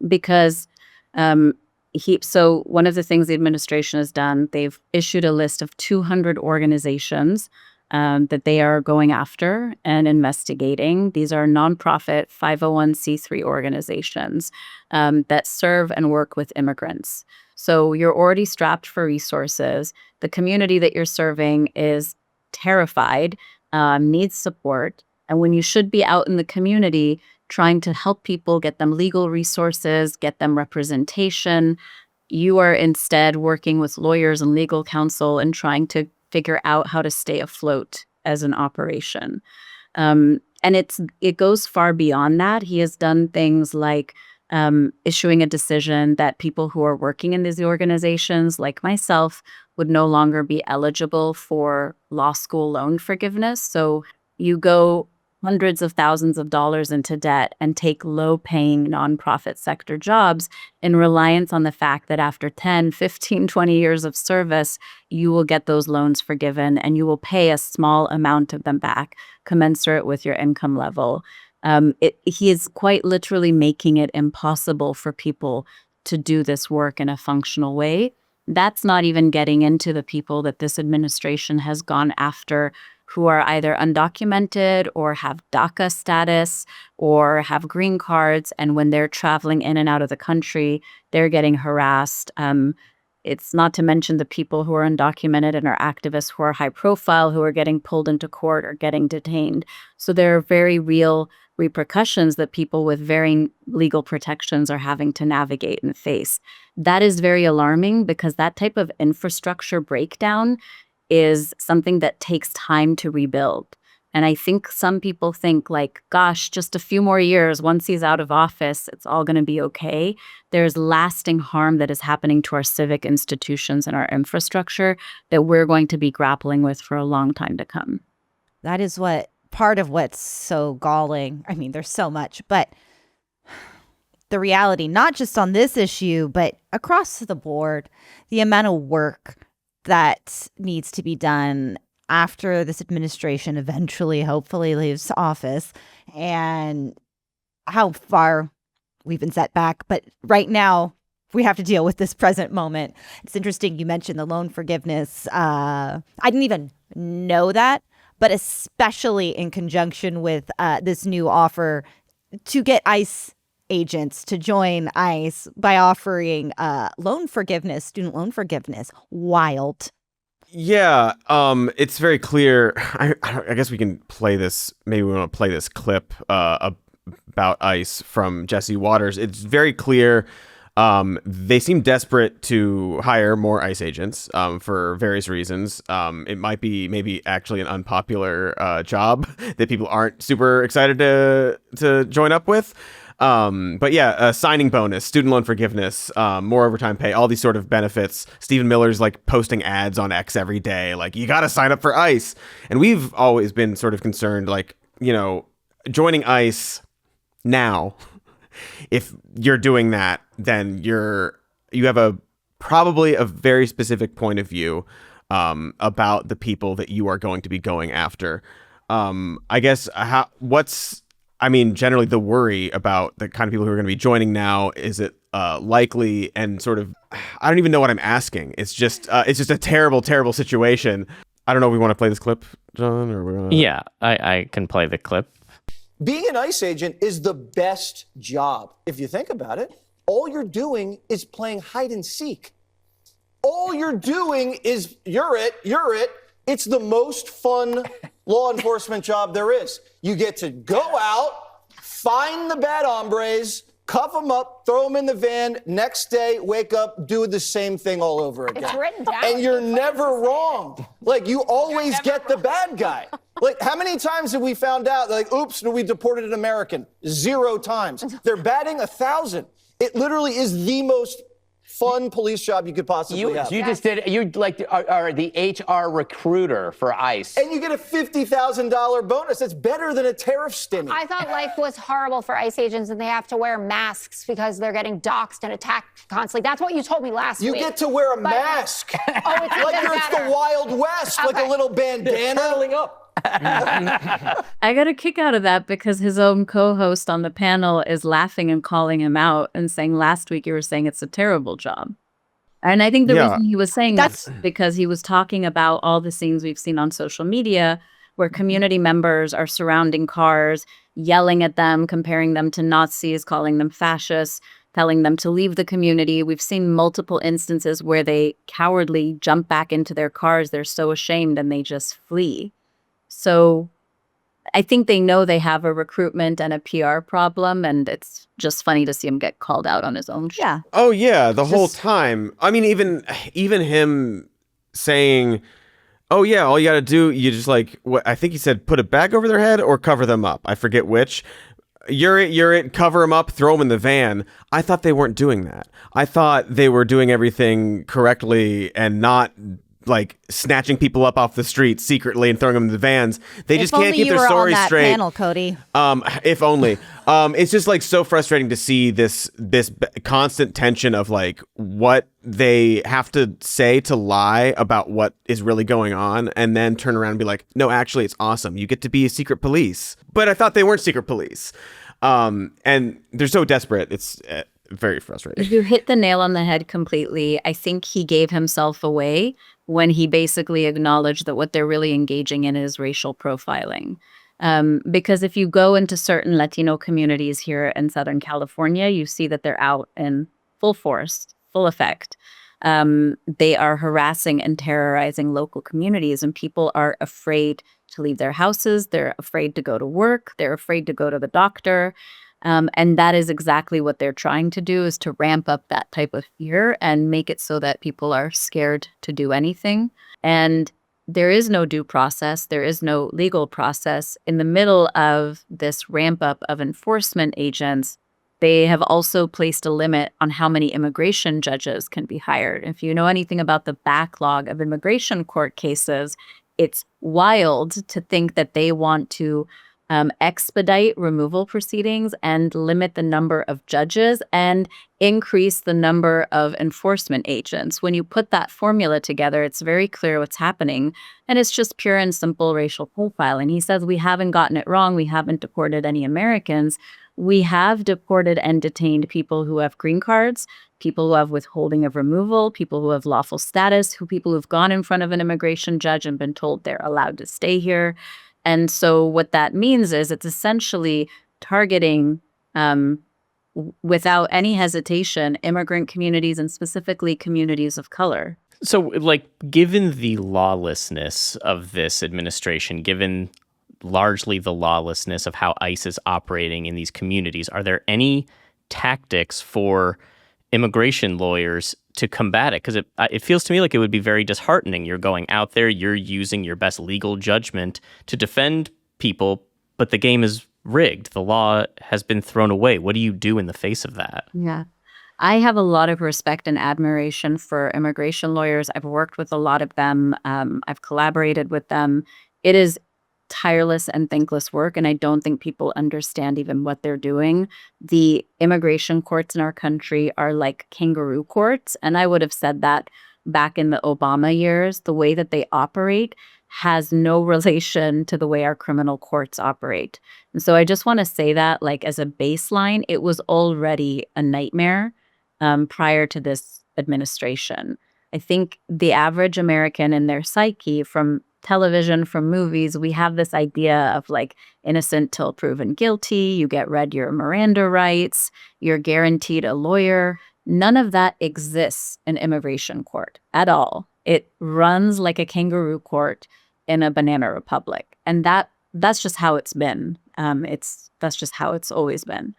because so one of the things the administration has done, they've issued a list of 200 organizations that they are going after and investigating. These are nonprofit 501c3 organizations that serve and work with immigrants. So you're already strapped for resources. The community that you're serving is terrified, needs support. And when you should be out in the community trying to help people, get them legal resources, get them representation, you are instead working with lawyers and legal counsel and trying to figure out how to stay afloat as an operation. And it goes far beyond that. He has done things like issuing a decision that people who are working in these organizations, like myself, would no longer be eligible for law school loan forgiveness. So you go hundreds of thousands of dollars into debt and take low-paying nonprofit sector jobs in reliance on the fact that after 10, 15, 20 years of service, you will get those loans forgiven and you will pay a small amount of them back, commensurate with your income level. He is quite literally making it impossible for people to do this work in a functional way. That's not even getting into the people that this administration has gone after who are either undocumented or have DACA status or have green cards. And when they're traveling in and out of the country, they're getting harassed. It's not to mention the people who are undocumented and are activists who are high profile, who are getting pulled into court or getting detained. So there are very real repercussions that people with varying legal protections are having to navigate and face. That is very alarming because that type of infrastructure breakdown is something that takes time to rebuild. And I think some people think like, gosh, just a few more years, once he's out of office, it's all going to be okay. There's lasting harm that is happening to our civic institutions and our infrastructure that we're going to be grappling with for a long time to come. That is part of what's so galling. I mean, there's so much, but the reality, not just on this issue, but across the board, the amount of work that needs to be done after this administration eventually, hopefully, leaves office, and how far we've been set back. But right now, we have to deal with this present moment. It's interesting you mentioned the loan forgiveness. I didn't even know that, but especially in conjunction with this new offer to get ICE agents to join ICE by offering loan forgiveness, student loan forgiveness. Wild. Yeah, it's very clear. I guess we can play this. Maybe we want to play this clip about ICE from Jesse Waters. It's very clear. They seem desperate to hire more ICE agents for various reasons. It might be maybe actually an unpopular job that people aren't super excited to join up with. But yeah, signing bonus, student loan forgiveness, more overtime pay, all these sort of benefits. Stephen Miller's like posting ads on X every day, like, you got to sign up for ICE. And we've always been sort of concerned, like, you know, joining ICE now, if you're doing that, then you have probably a very specific point of view about the people that you are going to be going after. I guess generally the worry about the kind of people who are going to be joining now, is it likely, and sort of, I don't even know what I'm asking. It's just a terrible, terrible situation. I don't know if we want to play this clip, John, or we're gonna... Yeah, I can play the clip. Being an ICE agent is the best job. If you think about it, all you're doing is playing hide and seek. All you're doing is, you're it. It's the most fun law enforcement job there is. You get to go out, find the bad hombres, cuff them up, throw them in the van, next day, wake up, do the same thing all over again. It's written down. And you're never wrong. Like, you always get the bad guy. Like, how many times have we found out, like, oops, we deported an American? 0 times. They're batting 1,000. It literally is the most fun police job you could possibly have. You just did, you like are the HR recruiter for ICE. And you get a $50,000 bonus. That's better than a tariff stimmy. I thought life was horrible for ICE agents and they have to wear masks because they're getting doxxed and attacked constantly. That's what you told me last You week. get to wear a mask. Oh, it's like even it's better. the Wild West, like a little bandana. Curling up. I got a kick out of that because his own co-host on the panel is laughing and calling him out and saying, last week you were saying it's a terrible job. And I think the reason he was saying that's because he was talking about all the scenes we've seen on social media where community members are surrounding cars, yelling at them, comparing them to Nazis, calling them fascists, telling them to leave the community. We've seen multiple instances where they cowardly jump back into their cars. They're so ashamed and they just flee. So I think they know they have a recruitment and a PR problem, and it's just funny to see him get called out on his own show. Yeah. Oh yeah, the whole time. I mean, even him saying, "Oh yeah, all you got to do, you just like what I think he said, put a bag over their head or cover them up." I forget which. You're it, cover them up, throw them in the van. I thought they weren't doing that. I thought they were doing everything correctly and not like snatching people up off the street secretly and throwing them in the vans. They just can't keep their story straight. Panel, Cody. If only. It's just like so frustrating to see this constant tension of like what they have to say to lie about what is really going on, and then turn around and be like, no, actually, it's awesome. You get to be a secret police. But I thought they weren't secret police. And they're so desperate. It's very frustrating. You hit the nail on the head completely. I think he gave himself away when he basically acknowledged that what they're really engaging in is racial profiling. Because if you go into certain Latino communities here in Southern California, you see that they're out in full force, full effect. They are harassing and terrorizing local communities, and people are afraid to leave their houses. They're afraid to go to work. They're afraid to go to the doctor. And that is exactly what they're trying to do, is to ramp up that type of fear and make it so that people are scared to do anything. And there is no due process. There is no legal process. In the middle of this ramp up of enforcement agents, they have also placed a limit on how many immigration judges can be hired. If you know anything about the backlog of immigration court cases, it's wild to think that they want to expedite removal proceedings and limit the number of judges and increase the number of enforcement agents. When you put that formula together, it's very clear what's happening. And it's just pure and simple racial profiling. He says, we haven't gotten it wrong. We haven't deported any Americans. We have deported and detained people who have green cards, people who have withholding of removal, people who have lawful status, people who've gone in front of an immigration judge and been told they're allowed to stay here. And so what that means is it's essentially targeting without any hesitation immigrant communities and specifically communities of color. So, like, given the lawlessness of this administration, given largely the lawlessness of how ICE is operating in these communities, are there any tactics for immigration lawyers to combat it? Because it feels to me like it would be very disheartening. You're going out there, you're using your best legal judgment to defend people, but the game is rigged. The law has been thrown away. What do you do in the face of that? Yeah. I have a lot of respect and admiration for immigration lawyers. I've worked with a lot of them. I've collaborated with them. It is tireless and thankless work, and I don't think people understand even what they're doing. The immigration courts in our country are like kangaroo courts, and I would have said that back in the Obama years. The way that they operate has no relation to the way our criminal courts operate. And so I just want to say that, like, as a baseline, it was already a nightmare prior to this administration. I think the average American in their psyche, from television, from movies, we have this idea of like innocent till proven guilty. You get read your Miranda rights. You're guaranteed a lawyer. None of that exists in immigration court at all. It runs like a kangaroo court in a banana republic. And that's just how it's been. That's just how it's always been.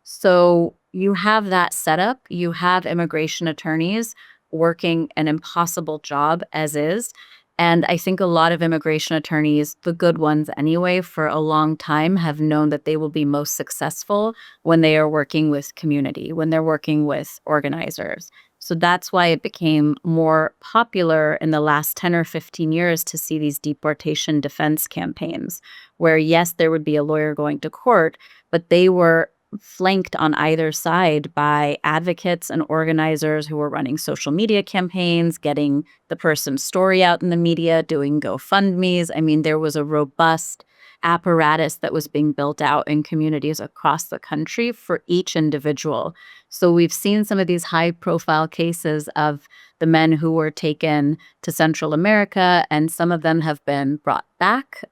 So you have that setup. You have immigration attorneys working an impossible job as is. And I think a lot of immigration attorneys, the good ones anyway, for a long time have known that they will be most successful when they are working with community, when they're working with organizers. So that's why it became more popular in the last 10 or 15 years to see these deportation defense campaigns, where, yes, there would be a lawyer going to court, but they were flanked on either side by advocates and organizers who were running social media campaigns, getting the person's story out in the media, doing GoFundMes. I mean, there was a robust apparatus that was being built out in communities across the country for each individual. So we've seen some of these high-profile cases of the men who were taken to Central America, and some of them have been brought back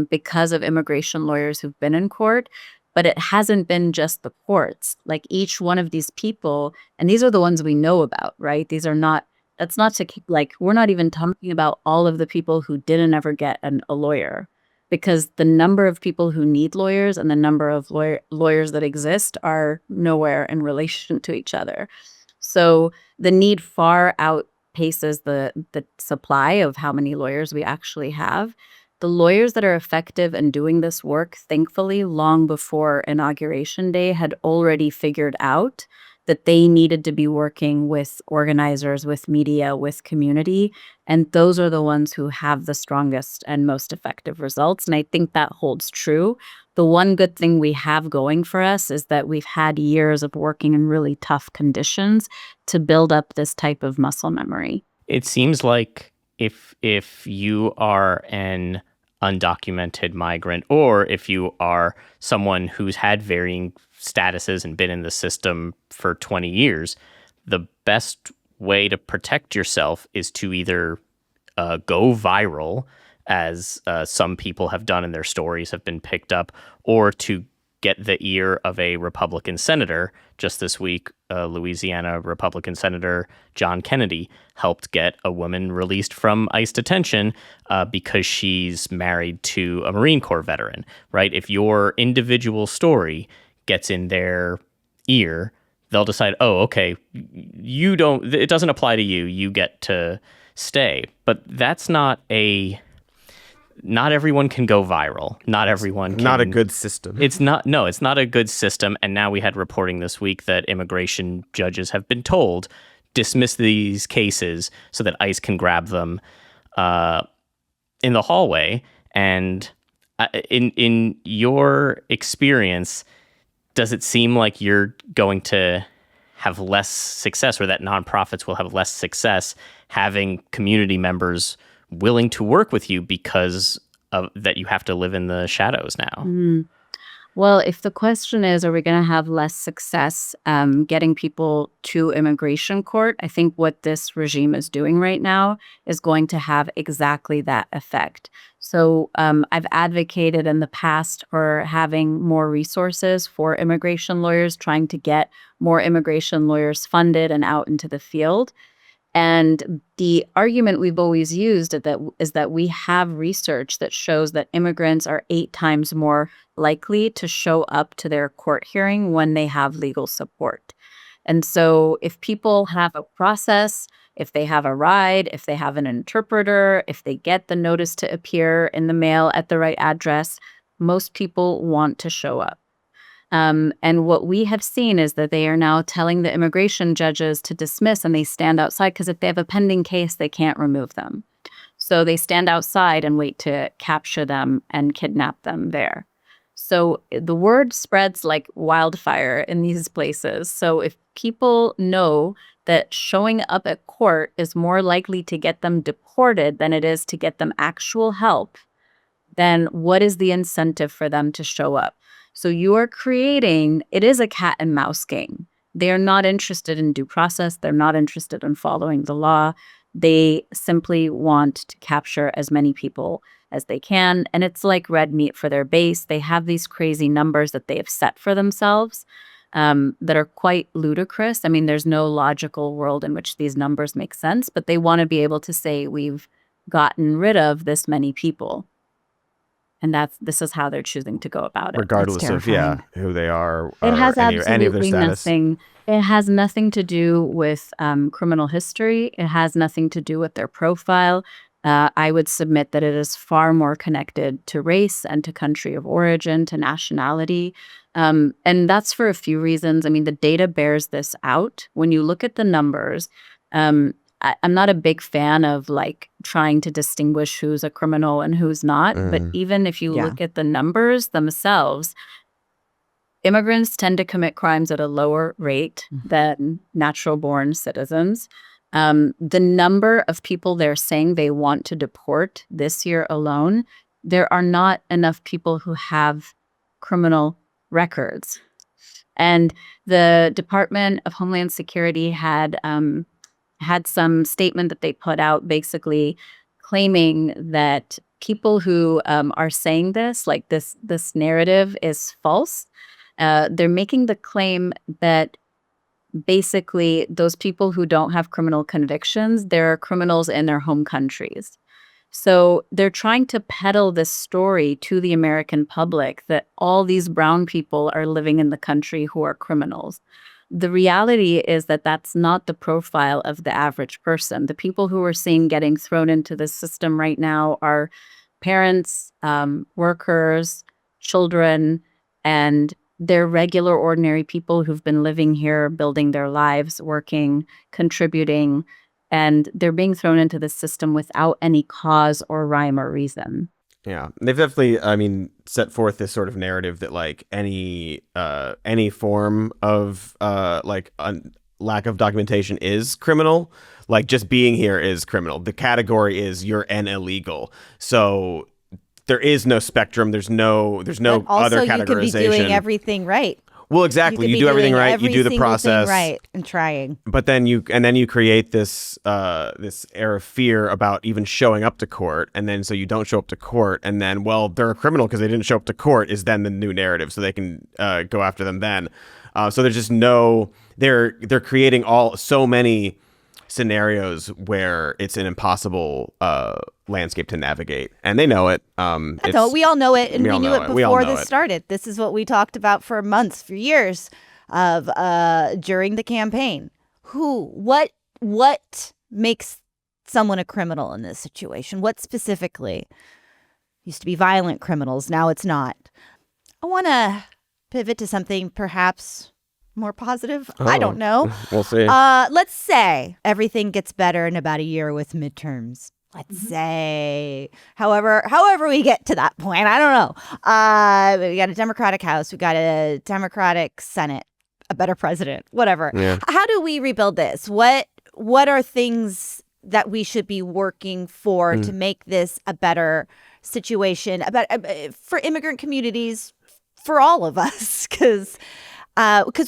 because of immigration lawyers who've been in court. But it hasn't been just the courts. Like, each one of these people, and these are the ones we know about, right? These are not, that's not to keep, like, we're not even talking about all of the people who didn't ever get a lawyer, because the number of people who need lawyers and the number of lawyers that exist are nowhere in relation to each other. So the need far outpaces the supply of how many lawyers we actually have. The lawyers that are effective in doing this work, thankfully, long before Inauguration Day, had already figured out that they needed to be working with organizers, with media, with community. And those are the ones who have the strongest and most effective results. And I think that holds true. The one good thing we have going for us is that we've had years of working in really tough conditions to build up this type of muscle memory. It seems like if you are an undocumented migrant, or if you are someone who's had varying statuses and been in the system for 20 years, the best way to protect yourself is to either go viral, as some people have done and their stories have been picked up, or to get the ear of a Republican senator. Just this week, Louisiana Republican Senator John Kennedy helped get a woman released from ICE detention because she's married to a Marine Corps veteran, right? If your individual story gets in their ear, they'll decide, oh, okay, it doesn't apply to you, you get to stay. But that's not everyone can go viral. Not everyone can. Not a good system. It's not a good system. And now we had reporting this week that immigration judges have been told, dismiss these cases so that ICE can grab them in the hallway. And in your experience, does it seem like you're going to have less success, or that nonprofits will have less success having community members willing to work with you because of that you have to live in the shadows now? Well, if the question is, are we going to have less success getting people to immigration court? I think what this regime is doing right now is going to have exactly that effect. So I've advocated in the past for having more resources for immigration lawyers, trying to get more immigration lawyers funded and out into the field. And the argument we've always used is that we have research that shows that immigrants are 8 times more likely to show up to their court hearing when they have legal support. And so if people have a process, if they have a ride, if they have an interpreter, if they get the notice to appear in the mail at the right address, most people want to show up. And what we have seen is that they are now telling the immigration judges to dismiss, and they stand outside because if they have a pending case, they can't remove them. So they stand outside and wait to capture them and kidnap them there. So the word spreads like wildfire in these places. So if people know that showing up at court is more likely to get them deported than it is to get them actual help, then what is the incentive for them to show up? So you are creating, it is a cat and mouse game. They're not interested in due process. They're not interested in following the law. They simply want to capture as many people as they can. And it's like red meat for their base. They have these crazy numbers that they have set for themselves that are quite ludicrous. I mean, there's no logical world in which these numbers make sense, but they want to be able to say we've gotten rid of this many people. And this is how they're choosing to go about it. Regardless of who they are, it has any of their absolutely status. nothing. It has nothing to do with criminal history. It has nothing to do with their profile. I would submit that it is far more connected to race and to country of origin, to nationality. And that's for a few reasons. I mean, the data bears this out. When you look at the numbers, I'm not a big fan of like trying to distinguish who's a criminal and who's not. But even if you look at the numbers themselves, immigrants tend to commit crimes at a lower rate than natural-born citizens. The number of people they're saying they want to deport this year alone, there are not enough people who have criminal records. And the Department of Homeland Security had some statement that they put out basically claiming that people who are saying this, like this narrative is false. They're making the claim that basically those people who don't have criminal convictions, they're criminals in their home countries. So they're trying to peddle this story to the American public that all these brown people are living in the country who are criminals. The reality is that that's not the profile of the average person. The people who we're seeing getting thrown into the system right now are parents, workers, children, and they're regular, ordinary people who've been living here, building their lives, working, contributing, and they're being thrown into the system without any cause or rhyme or reason. Yeah, they've definitely, I mean, set forth this sort of narrative that like any form of lack of documentation is criminal. Like just being here is criminal. The category is you're an illegal. So there is no spectrum. There's no other categorization. Also, you could be doing everything right. Well, exactly. You do everything right. You do the process right and trying. But then you create this air of fear about even showing up to court, and then so you don't show up to court, and then they're a criminal because they didn't show up to court is then the new narrative, so they can go after them then. So there's just they're creating so many scenarios where it's an impossible landscape to navigate, and they know it. We all know it, and we knew it before this it. started. This is what we talked about for months, for years, of during the campaign. What makes someone a criminal in this situation? What specifically? Used to be violent criminals, now it's not. I want to pivot to something perhaps more positive. I don't know. We'll see. Let's say everything gets better in about a year with midterms. Let's say, however we get to that point, I don't know. We got a Democratic House, we got a Democratic Senate, a better president, whatever. Yeah. How do we rebuild this? What are things that we should be working for to make this a better situation for immigrant communities, for all of us because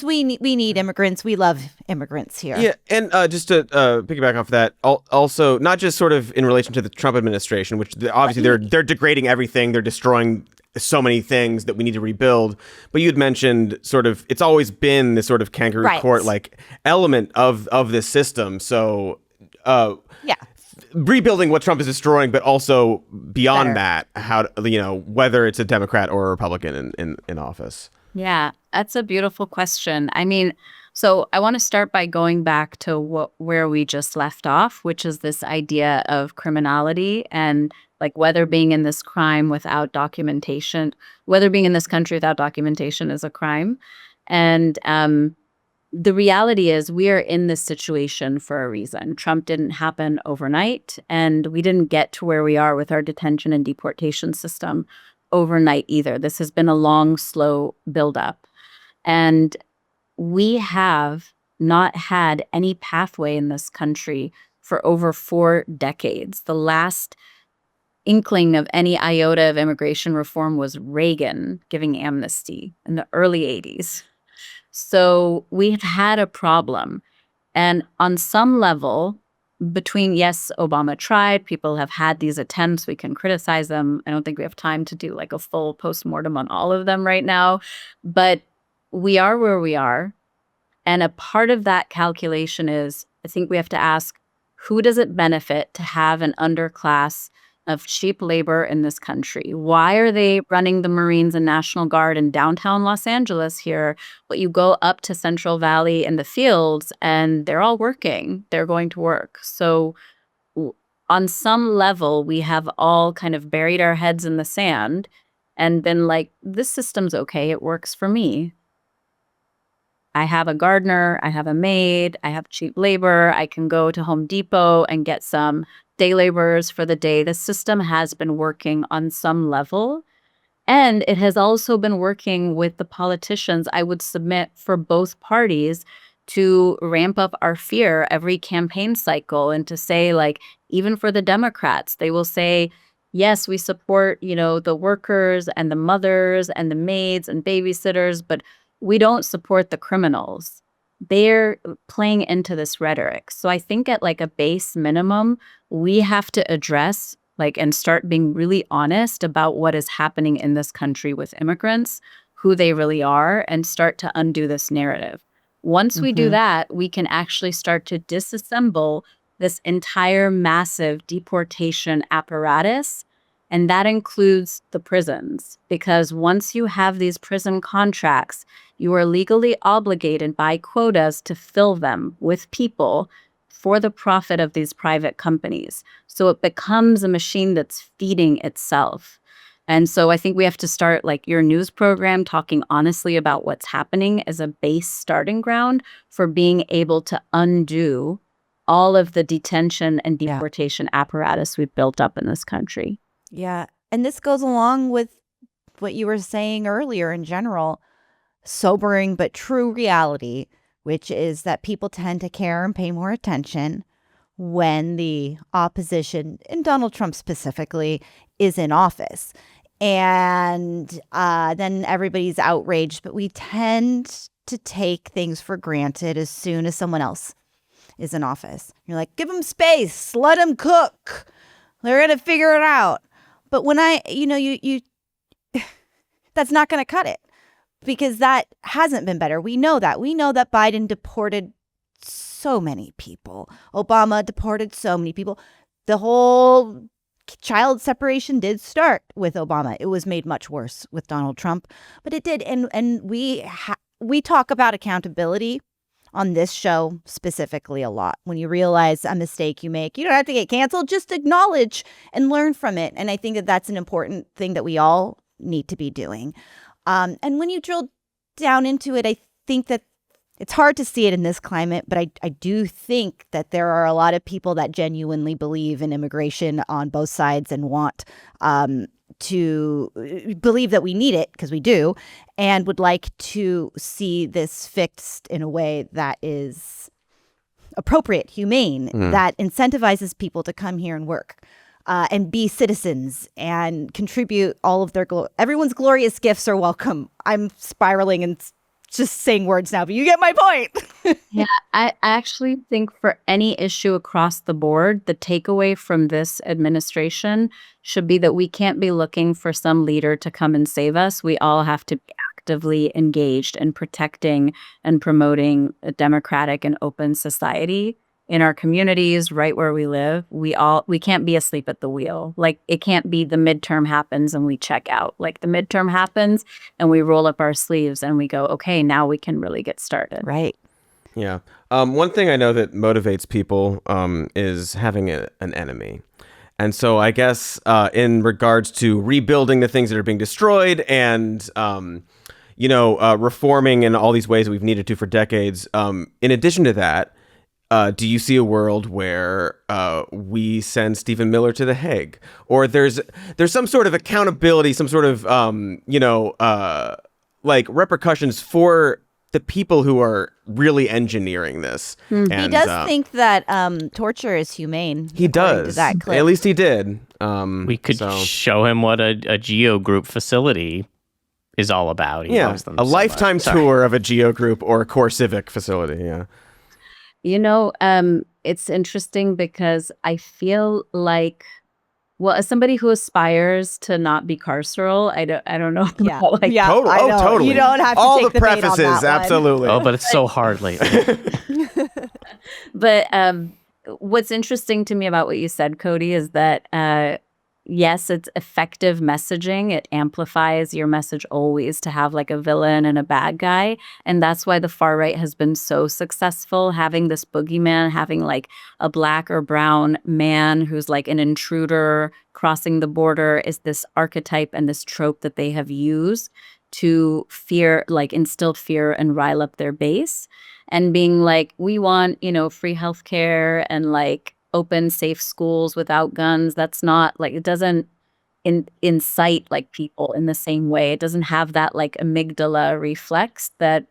we need immigrants. We love immigrants here. Yeah, and just to piggyback off that, also not just sort of in relation to the Trump administration, which obviously they're degrading everything, they're destroying so many things that we need to rebuild. But you'd mentioned sort of it's always been this sort of kangaroo court like element of this system. So rebuilding what Trump is destroying, but also beyond that, how whether it's a Democrat or a Republican in office. Yeah, that's a beautiful question. I mean, so I want to start by going back to where we just left off, which is this idea of criminality and like whether being in this crime without documentation, whether being in this country without documentation is a crime. And the reality is we are in this situation for a reason. Trump didn't happen overnight, and we didn't get to where we are with our detention and deportation system overnight either. This has been a long, slow buildup. And we have not had any pathway in this country for over 4 decades. The last inkling of any iota of immigration reform was Reagan giving amnesty in the early 80s. So we've had a problem. And on some level, between, yes, Obama tried, people have had these attempts, we can criticize them. I don't think we have time to do like a full postmortem on all of them right now. But we are where we are. And a part of that calculation is, I think we have to ask, who does it benefit to have an underclass of cheap labor in this country? Why are they running the Marines and National Guard in downtown Los Angeles here? But you go up to Central Valley and the fields and they're all working. They're going to work. So on some level, we have all kind of buried our heads in the sand and been like, this system's okay. It works for me. I have a gardener, I have a maid, I have cheap labor. I can go to Home Depot and get some day laborers for the day. The system has been working on some level. And it has also been working with the politicians, I would submit, for both parties to ramp up our fear every campaign cycle and to say, like, even for the Democrats, they will say, yes, we support, the workers and the mothers and the maids and babysitters, but we don't support the criminals. They're playing into this rhetoric. So I think at like a base minimum, we have to address and start being really honest about what is happening in this country with immigrants, who they really are, and start to undo this narrative. Once we do that, we can actually start to disassemble this entire massive deportation apparatus. And that includes the prisons, because once you have these prison contracts, you are legally obligated by quotas to fill them with people for the profit of these private companies. So it becomes a machine that's feeding itself. And so I think we have to start, like your news program, talking honestly about what's happening as a base starting ground for being able to undo all of the detention and deportation apparatus we've built up in this country. Yeah. And this goes along with what you were saying earlier in general, sobering but true reality, which is that people tend to care and pay more attention when the opposition, and Donald Trump specifically, is in office. And then everybody's outraged, but we tend to take things for granted as soon as someone else is in office. You're like, give them space, let them cook. They're going to figure it out. But when you that's not going to cut it, because that hasn't been better. We know that. We know that Biden deported so many people. Obama deported so many people. The whole child separation did start with Obama. It was made much worse with Donald Trump, but it did. And we talk about accountability on this show specifically a lot. When you realize a mistake you make, you don't have to get canceled. Just acknowledge and learn from it. And I think that that's an important thing that we all need to be doing. And when you drill down into it, I think that it's hard to see it in this climate, but I do think that there are a lot of people that genuinely believe in immigration on both sides and want to believe that we need it, because we do, and would like to see this fixed in a way that is appropriate, humane, that incentivizes people to come here and work. and be citizens and contribute all of their everyone's glorious gifts are welcome. I'm spiraling and just saying words now, but you get my point. Yeah, I actually think for any issue across the board, the takeaway from this administration should be that we can't be looking for some leader to come and save us. We all have to be actively engaged in protecting and promoting a democratic and open society in our communities, right where we live. We can't be asleep at the wheel. Like, it can't be the midterm happens and we check out. Like, the midterm happens and we roll up our sleeves and we go, okay, now we can really get started. Right. Yeah. One thing I know that motivates people is having an enemy. And so I guess in regards to rebuilding the things that are being destroyed and, reforming in all these ways that we've needed to for decades, in addition to that, do you see a world where we send Stephen Miller to The Hague, or there's some sort of accountability, some sort of repercussions for the people who are really engineering this? He does think that torture is humane. He does. To that clip. At least he did. We could show him what a Geo Group facility is all about. He loves them a so lifetime much. Sorry. tour of a Geo Group or a Core Civic facility. Yeah. It's interesting because I feel like, well, as somebody who aspires to not be carceral, I don't know. Yeah. About, like, Yeah. Totally. I know. Totally. You don't have to all take the the bait on prefaces. that one. Absolutely. Oh, but it's so hard lately. But what's interesting to me about what you said, Cody, is that yes, it's effective messaging. It amplifies your message always to have like a villain and a bad guy. And that's why the far right has been so successful, having this boogeyman, having like a black or brown man who's like an intruder crossing the border is this archetype and this trope that they have used to instill fear and rile up their base. And being like, we want, free healthcare and like open, safe schools without guns. That's not like, it doesn't incite like people in the same way. It doesn't have that like amygdala reflex that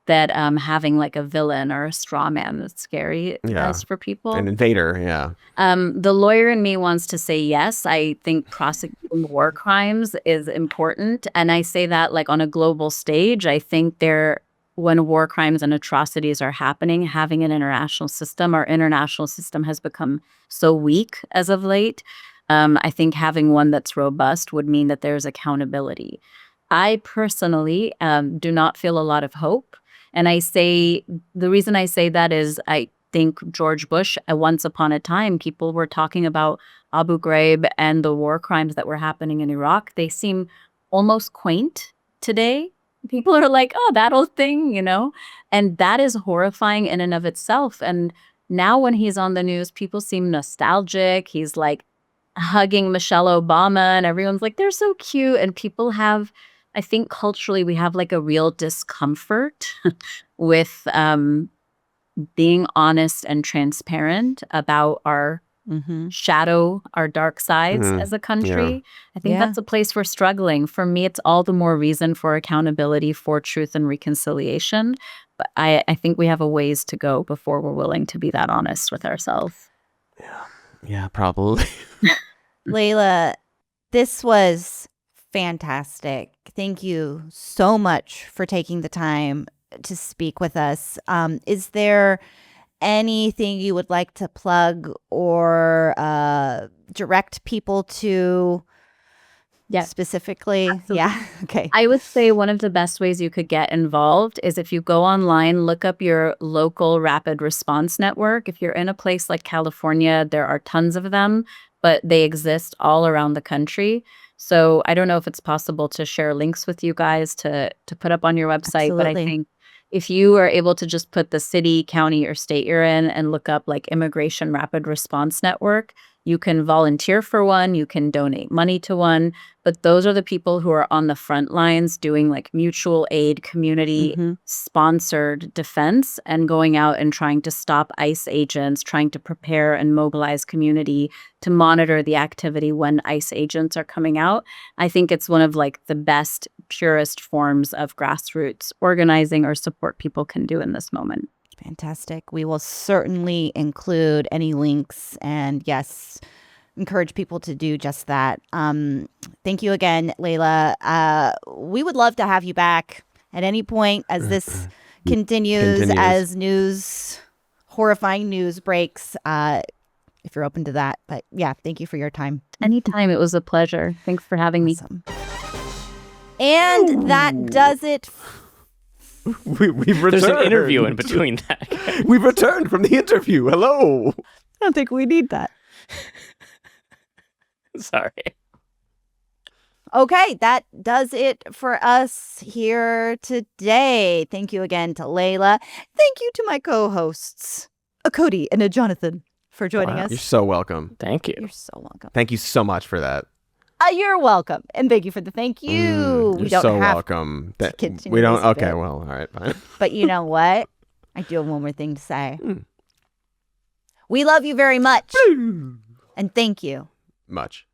having like a villain or a straw man that's scary does for people. An invader, yeah. The lawyer in me wants to say yes. I think prosecuting war crimes is important. And I say that like on a global stage. I think when war crimes and atrocities are happening, having an international system, our international system has become so weak as of late. I think having one that's robust would mean that there's accountability. I personally do not feel a lot of hope. And the reason I say that is I think George Bush, once upon a time, people were talking about Abu Ghraib and the war crimes that were happening in Iraq. They seem almost quaint today. People are like, oh, that old thing, and that is horrifying in and of itself. And now when he's on the news, people seem nostalgic. He's like hugging Michelle Obama and everyone's like, they're so cute. And people have, I think culturally, we have like a real discomfort with being honest and transparent about our shadow, our dark sides as a country. Yeah. I think that's a place we're struggling. For me, it's all the more reason for accountability, for truth and reconciliation. But I think we have a ways to go before we're willing to be that honest with ourselves. Yeah, probably. Layla, this was fantastic. Thank you so much for taking the time to speak with us. Is there anything you would like to plug or direct people to specifically? Absolutely. Yeah. Okay. I would say one of the best ways you could get involved is if you go online, look up your local rapid response network. If you're in a place like California, there are tons of them, but they exist all around the country. So I don't know if it's possible to share links with you guys to put up on your website, Absolutely. but I think if you are able to just put the city, county, or state you're in and look up like Immigration Rapid Response Network, you can volunteer for one, you can donate money to one, but those are the people who are on the front lines doing like mutual aid, community sponsored defense and going out and trying to stop ICE agents, trying to prepare and mobilize community to monitor the activity when ICE agents are coming out. I think it's one of like the best, purest forms of grassroots organizing or support people can do in this moment. Fantastic. We will certainly include any links. And yes, encourage people to do just that. Thank you again, Layla. We would love to have you back at any point as this continues, as horrifying news breaks, if you're open to that. But yeah, thank you for your time. Anytime. It was a pleasure. Thanks for having me. And that does it. We've returned. There's an interview in between that. We've returned from the interview. Hello. I don't think we need that. Sorry. Okay, that does it for us here today. Thank you again to Layla. Thank you to my co-hosts, a Cody and a Jonathan, for joining us. You're so welcome. Thank you. You're so welcome. Thank you so much for that. You're welcome. And thank you for the thank you. You're so welcome. Continue We don't. this Okay, bit. well, all right, fine. But you know what? I do have one more thing to say. We love you very much. And thank you. Much.